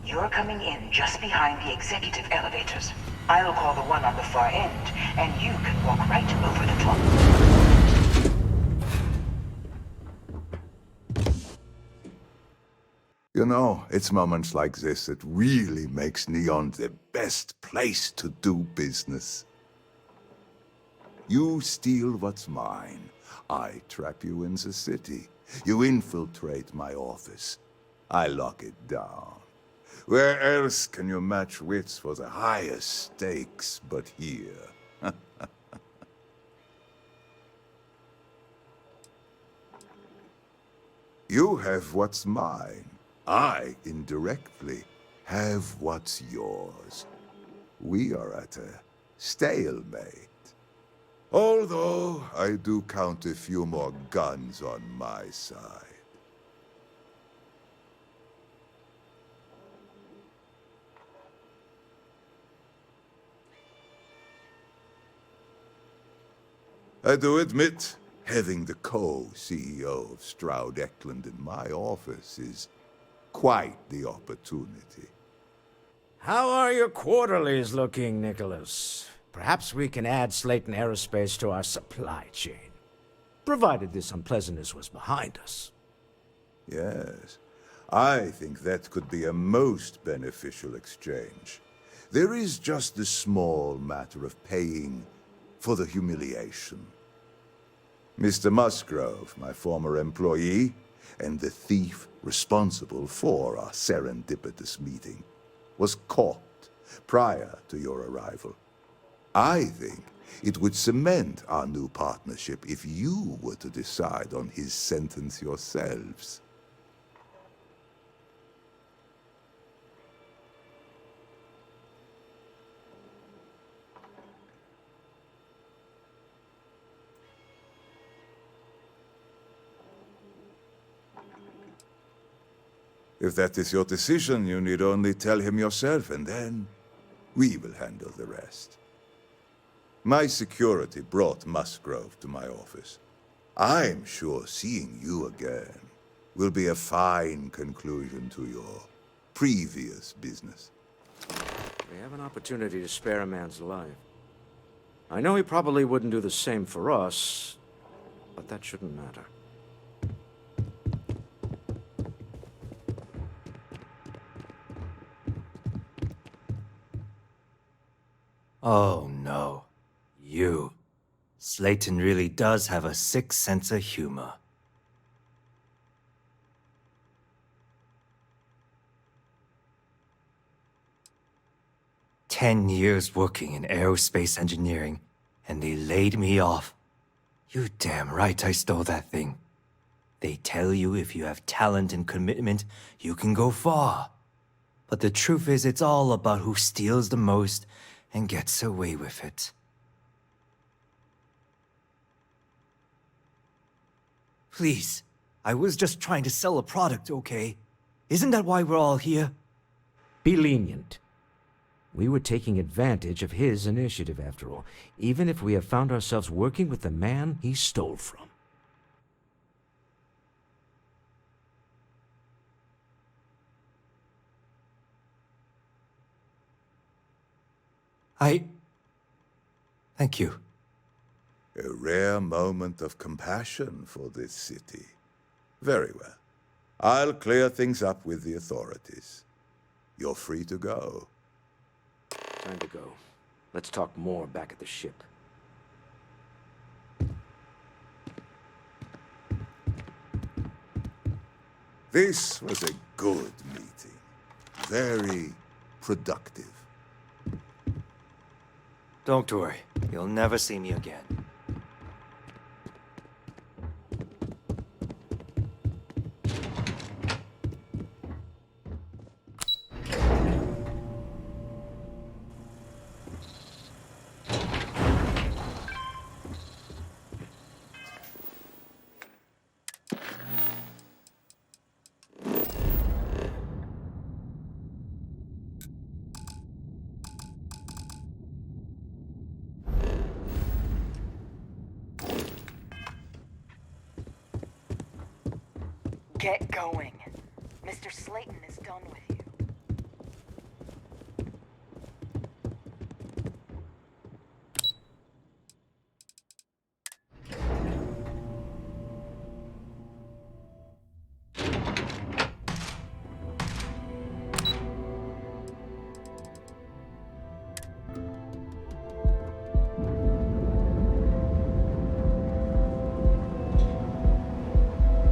You're coming in just behind the executive elevators. I'll call the one on the far end, and you can walk right over the top. You know, it's moments like this that really makes Neon the best place to do business. You steal what's mine. I trap you in the city. You infiltrate my office. I lock it down. Where else can you match wits for the highest stakes but here? You have what's mine. I, indirectly, have what's yours. We are at a stalemate. Although, I do count a few more guns on my side. I do admit, having the co-CEO of Stroud Eklund in my office is quite the opportunity. how are your quarterlies looking, Nicholas? Perhaps we can add Slayton Aerospace to our supply chain, provided this unpleasantness was behind us. Yes, I think that could be a most beneficial exchange. There is just the small matter of paying for the humiliation. Mr. Musgrove, my former employee, and the thief responsible for our serendipitous meeting, was caught prior to your arrival. I think It would cement our new partnership if you were to decide on his sentence yourselves. If that is your decision, you need only tell him yourself, and then we will handle the rest. My security brought Musgrove to my office. I'm sure seeing you again will be a fine conclusion to your previous business. We have an opportunity to spare a man's life. I know he probably wouldn't do the same for us, but that shouldn't matter. Oh no. You. Slayton really does have a sick sense of humor. "10 years working in aerospace engineering, and they laid me off. You damn right I stole that thing. They tell you if you have talent and commitment, you can go far. But the truth is, it's all about who steals the most and gets away with it." Please, I was just trying to sell a product, okay? Isn't that why we're all here? Be lenient. We were taking advantage of his initiative, after all, even if we have found ourselves working with the man he stole from. Thank you. A rare moment of compassion for this city. Very well. I'll clear things up with the authorities. You're free to go. Time to go. Let's talk more back at the ship. This was a good meeting. Very productive. Don't worry, you'll never see me again. Get going. Mr. Slayton is done with you.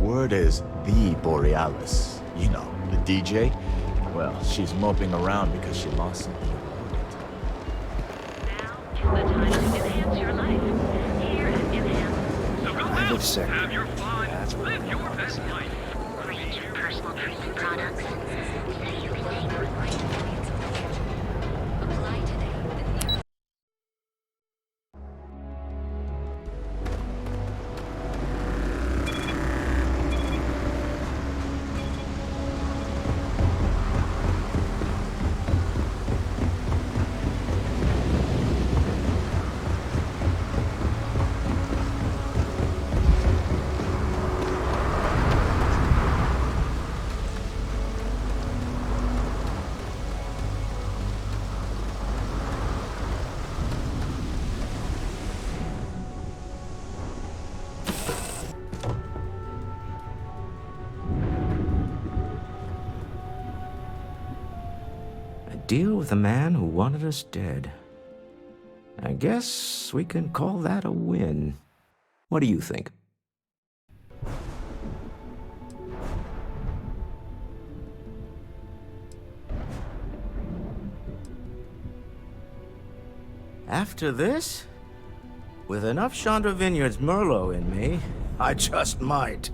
Word is the Borealis. You know, the DJ. Well, she's moping around because she lost something important. The time to enhance your life. Here at Enhance. So go out, have your fun, live your best life. Create your personal treatment products so you can take on life. Apply today. Deal with a man who wanted us dead. I guess we can call that a win. What do you think? After this, With enough Chandra Vineyards Merlot in me, I just might.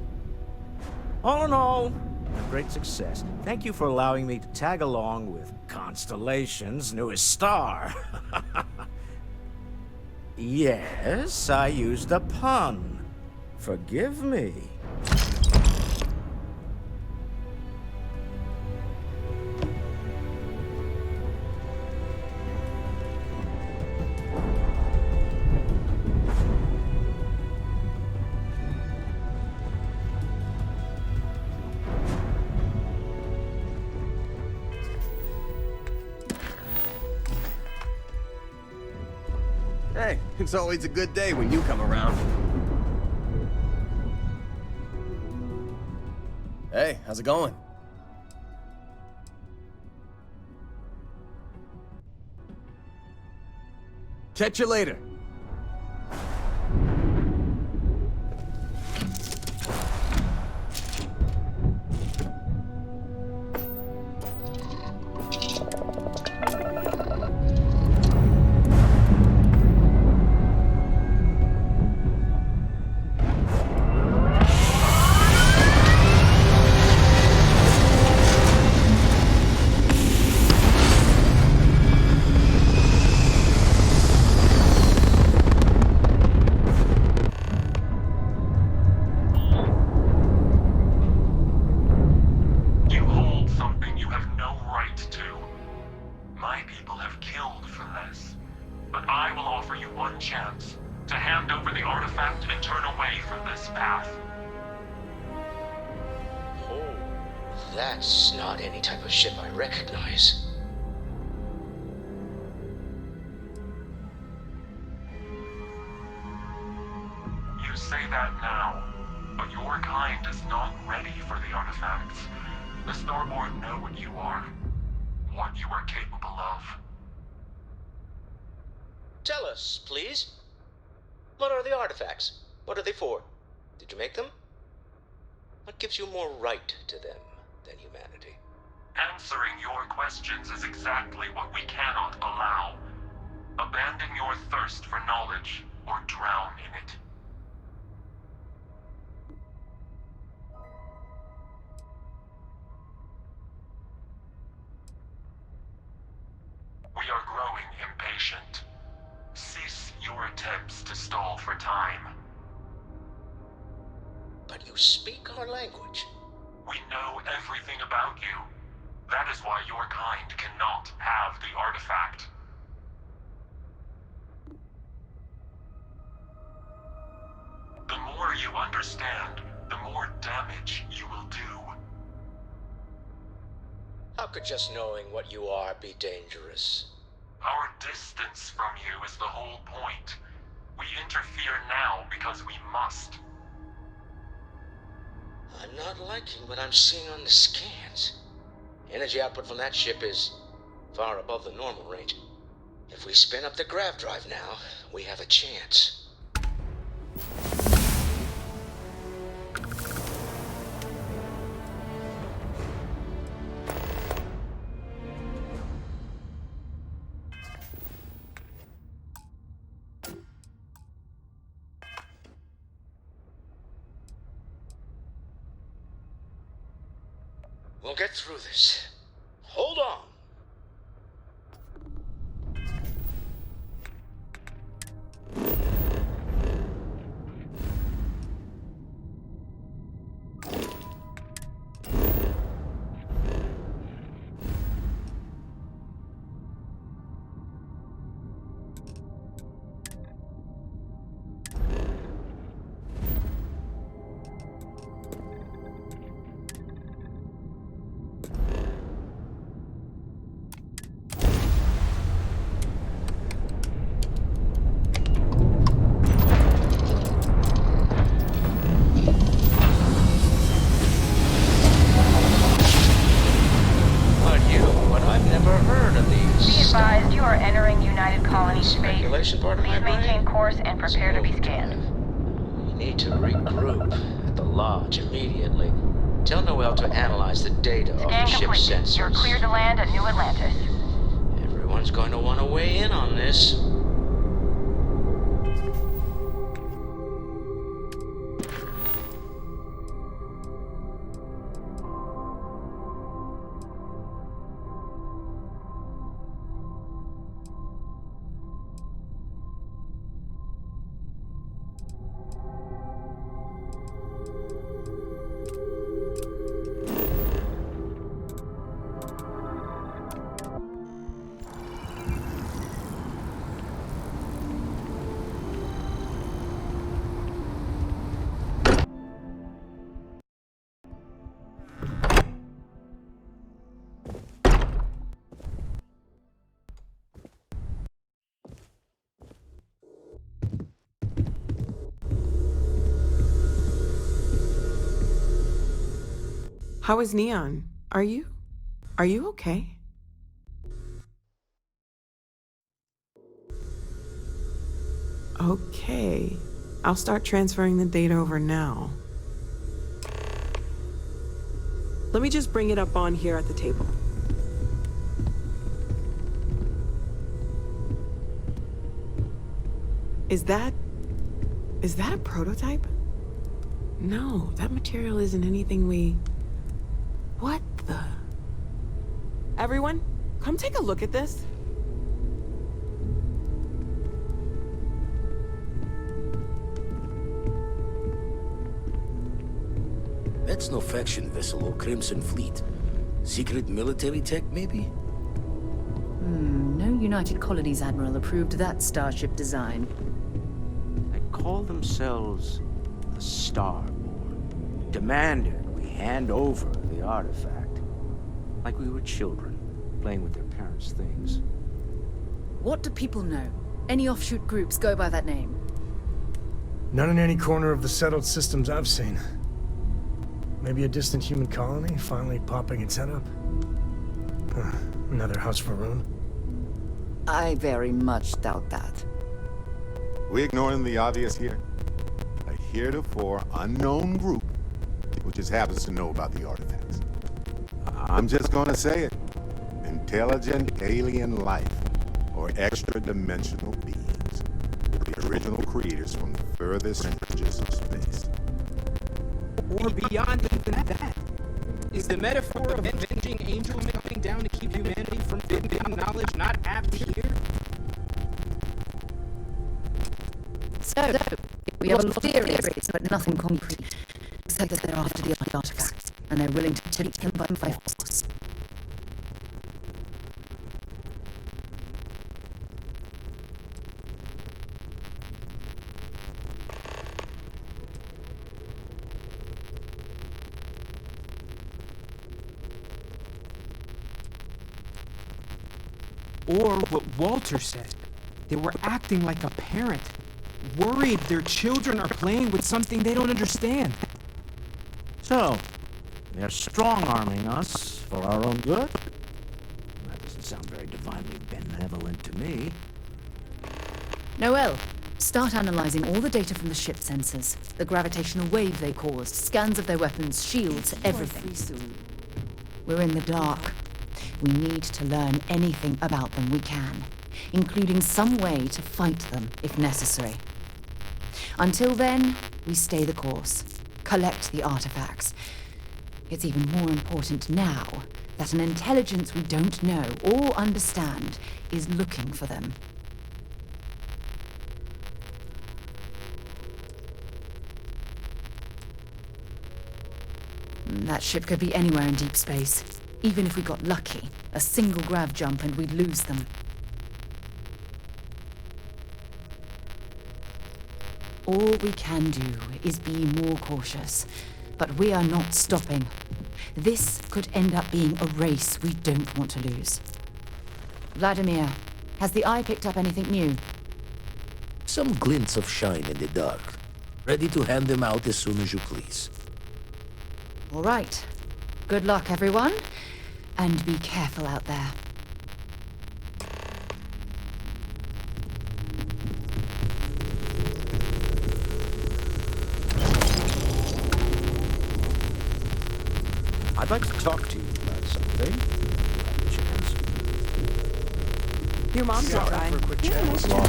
All in all, a great success. Thank you for allowing me to tag along with Constellation's newest star. Yes, I used a pun. Forgive me. Hey, it's always a good day when you come around. Hey, how's it going? Catch you later. That's not any type of ship I recognize. You say that now, but your kind is not ready for the artifacts. The Starborn know what you are capable of. Tell us, please. What are the artifacts? What are they for? Did you make them? What gives you more right to them than humanity? Answering your questions is exactly what we cannot allow. Abandon your thirst for knowledge, or drown in it. We are growing impatient. Cease your attempts to stall for time. But you speak our language. We know everything about you. That is why your kind cannot have the artifact. The more you understand, the more damage you will do. How could just knowing what you are be dangerous? Our distance from you is the whole point. We interfere now because we must. I'm not liking what I'm seeing on the scans. Energy output from that ship is far above the normal range. If we spin up the grav drive now, we have a chance. We'll get through this. Hold on. advised, you are entering United Colony space. Speculation part of my Please maintain brain? course and prepare to be scanned. We need to regroup at the lodge immediately. Tell Noel to analyze the data of the Scan ship's complete. sensors. You're clear to land at New Atlantis. Everyone's going to want to weigh in on this. How is Neon? Are you okay? Okay. I'll start transferring the data over now. Let me just bring it up on here at the table. Is that a prototype? No, that material isn't anything we... What the... Everyone, come take a look at this. That's no faction vessel or Crimson Fleet. Secret military tech, maybe? No United Colonies Admiral approved that starship design. They call themselves the Starborn. Demanded we hand over the artifact. Like we were children, playing with their parents' things. What do people know? Any offshoot groups go by that name? Not in any corner of the settled systems I've seen. Maybe a distant human colony finally popping its head up? Another house for Rune? I very much doubt that. We ignoring the obvious here? A heretofore unknown group who just happens to know about the artifacts. I'm just gonna say it. Intelligent alien life, or extra-dimensional beings. The original creators from the furthest reaches of space. Or beyond even that. Is the metaphor of avenging angels coming down to keep humanity from forbidden knowledge not apt here? So, we have a lot of theories, but nothing concrete. Except that they're after the artifacts, and they're willing to take them by force. Or what Walter said. They were acting like a parent, worried their children are playing with something they don't understand. So, they're strong-arming us for our own good? That doesn't sound very divinely benevolent to me. Noel, start analyzing all the data from the ship sensors. The gravitational wave they caused, scans of their weapons, shields, everything. We're in the dark. We need to learn anything about them we can, including some way to fight them if necessary. Until then, we stay the course, collect the artifacts. It's even more important now that an intelligence we don't know or understand is looking for them. That ship could be anywhere in deep space. Even if we got lucky, a single grav jump and we'd lose them. All we can do is be more cautious, but we are not stopping. This could end up being a race we don't want to lose. Vladimir, has the Eye picked up anything new? Some glints of shine in the dark. Ready to hand them out as soon as you please. All right. Good luck, everyone. And be careful out there. I'd like to talk to you about something. Your mom's all right. Yeah, nice job.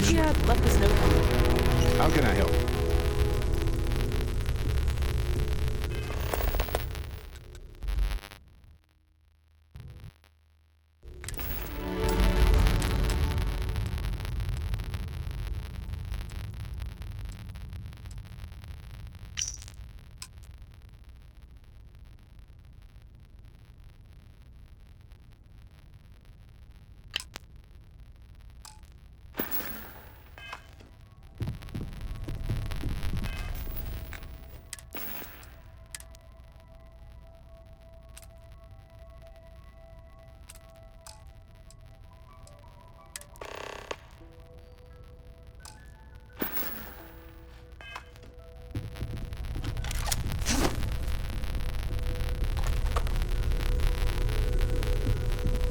Yeah, left us note. How can I help?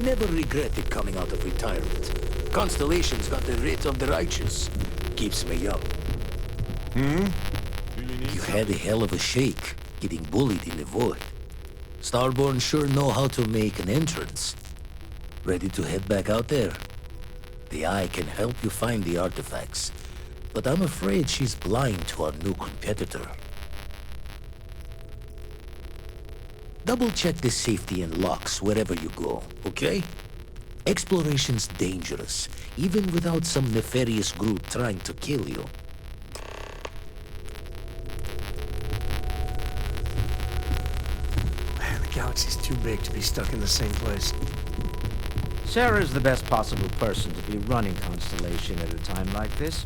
never regretted coming out of retirement. Constellation's got the writ of the righteous. Keeps me young. You had a hell of a shake, getting bullied in the void. Starborn sure know how to make an entrance. Ready to head back out there? The Eye can help you find the artifacts, but I'm afraid she's blind to our new competitor. Double-check the safety and locks wherever you go, okay? Exploration's dangerous, even without some nefarious group trying to kill you. Man, the galaxy's too big to be stuck in the same place. Sarah's the best possible person to be running Constellation at a time like this.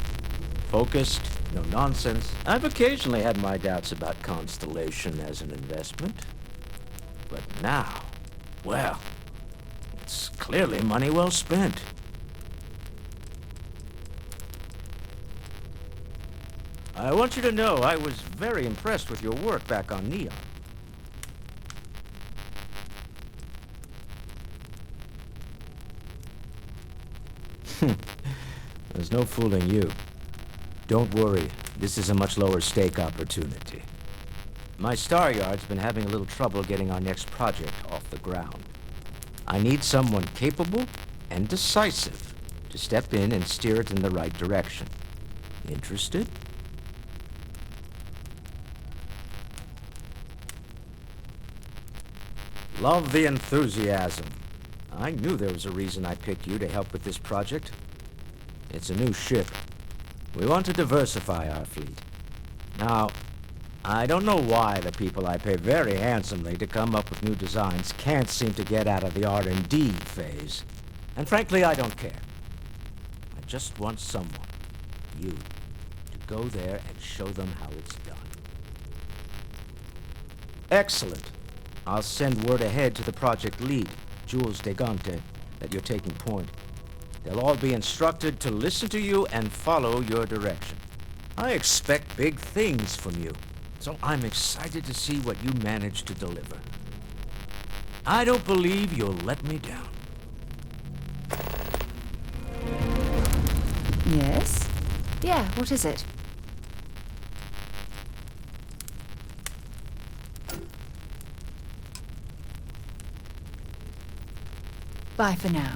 Focused, no nonsense. I've occasionally had my doubts about Constellation as an investment. But now, well, it's clearly money well spent. I want you to know I was very impressed with your work back on Neon. There's no fooling you. Don't worry, this is a much lower stake opportunity. My Star Yard's been having a little trouble getting our next project off the ground. I need someone capable and decisive to step in and steer it in the right direction. Interested? Love the enthusiasm. I knew there was a reason I picked you to help with this project. It's a new ship. We want to diversify our fleet. Now, I don't know why the people I pay very handsomely to come up with new designs can't seem to get out of the R&D phase. And frankly, I don't care. I just want someone, you, to go there and show them how it's done. Excellent. I'll send word ahead to the project lead, Jules Degante, that you're taking point. They'll all be instructed to listen to you and follow your direction. I expect big things from you. So I'm excited to see what you manage to deliver. I don't believe you'll let me down. Yes? Yeah, what is it? Bye for now.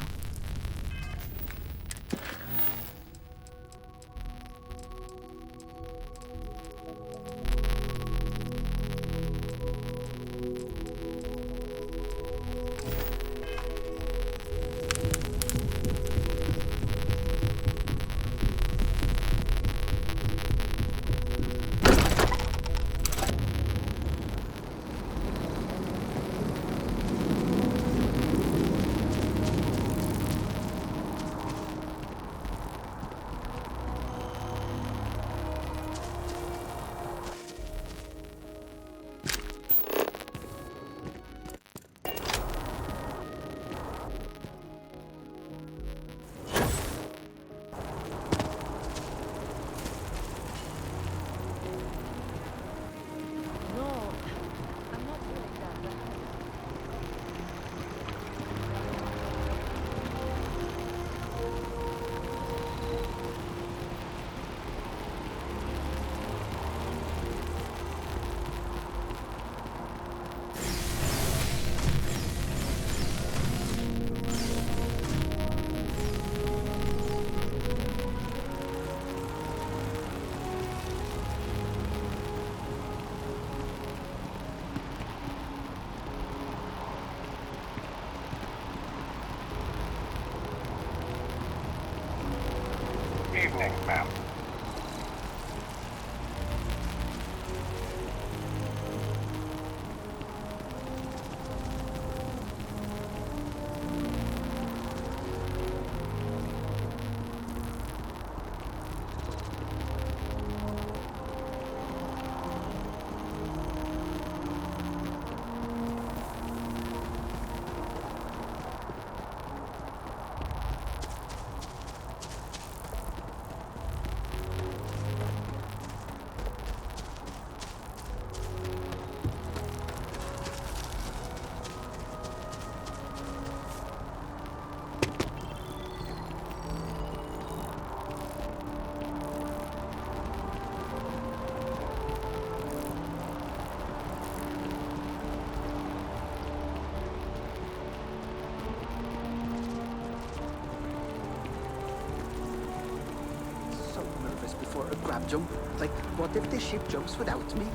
jump? Like, what if the ship jumps without me?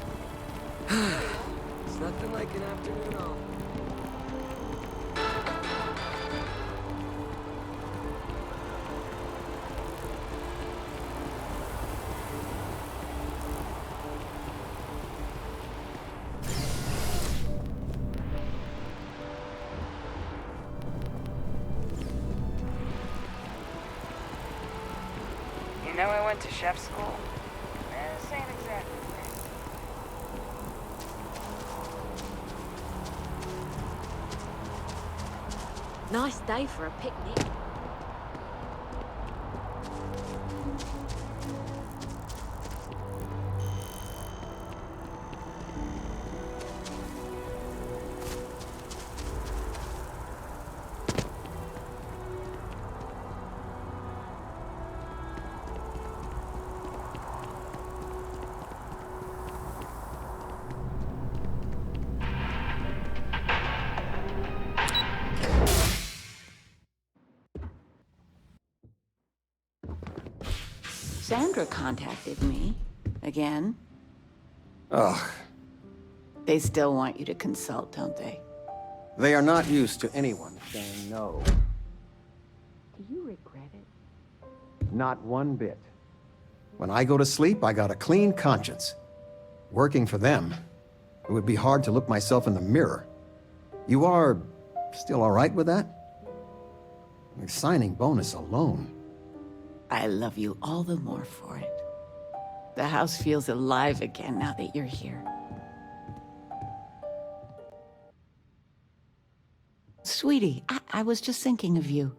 It's nothing like an afternoon off. You know I went to chef school? Same exact thing. Nice day for a picnic. Sandra contacted me. Again. Ugh. They still want you to consult, don't they? They are not used to anyone saying no. Do you regret it? Not one bit. When I go to sleep, I got a clean conscience. Working for them, it would be hard to look myself in the mirror. You are still all right with that? The signing bonus alone. I love you all the more for it. The house feels alive again now that you're here. Sweetie, I was just thinking of you.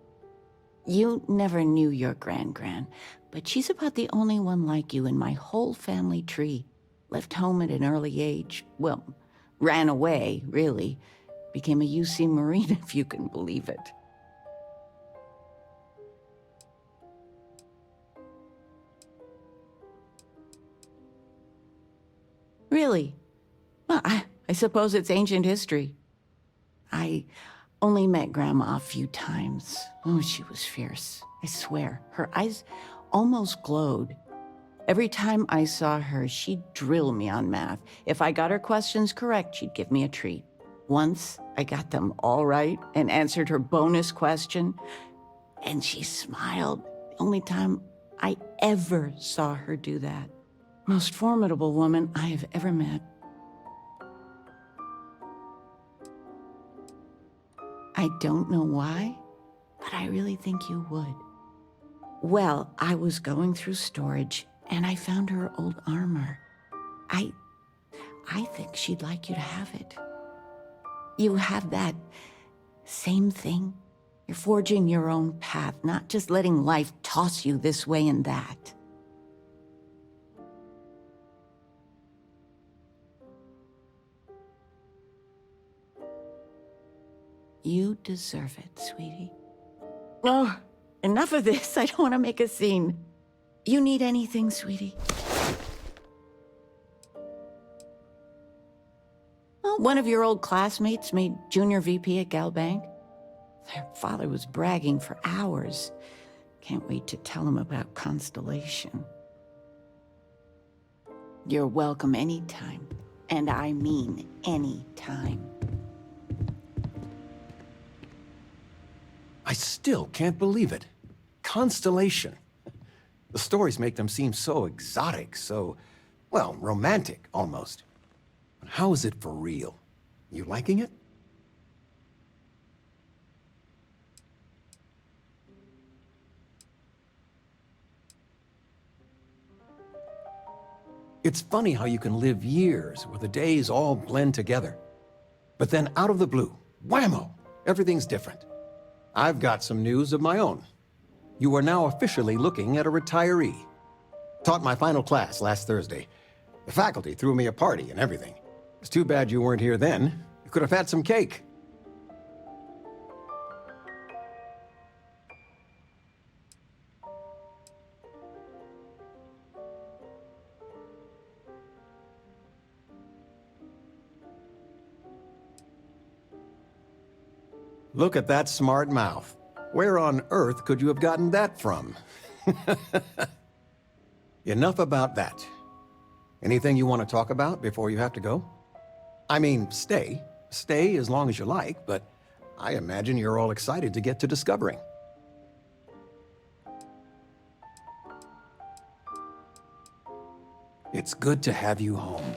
You never knew your gran-gran, but she's about the only one like you in my whole family tree. Left home at an early age. Well, ran away, really. Became a UC Marine, if you can believe it. Really? Well, I suppose it's ancient history. I only met Grandma a few times. Oh, she was fierce. I swear, her eyes almost glowed. Every time I saw her, she'd drill me on math. If I got her questions correct, she'd give me a treat. Once, I got them all right and answered her bonus question, and she smiled. The only time I ever saw her do that. Most formidable woman I have ever met. I don't know why, but I really think you would. Well, I was going through storage, and I found her old armor. I think she'd like you to have it. You have that same thing. You're forging your own path, not just letting life toss you this way and that. You deserve it, sweetie. Oh, enough of this. I don't want to make a scene. You need anything, sweetie? Well, one of your old classmates made junior VP at Galbank. Their father was bragging for hours. Can't wait to tell him about Constellation. You're welcome anytime. And I mean anytime. I still can't believe it. Constellation. The stories make them seem so exotic, so, well, romantic, almost. But how is it for real? You liking it? It's funny how you can live years where the days all blend together. But then out of the blue, whammo, everything's different. I've got some news of my own. You are now officially looking at a retiree. Taught my final class last Thursday. The faculty threw me a party and everything. It's too bad you weren't here then. You could have had some cake. Look at that smart mouth. Where on earth could you have gotten that from? Enough about that. Anything you want to talk about before you have to go? I mean, stay. Stay as long as you like, but I imagine you're all excited to get to discovering. It's good to have you home.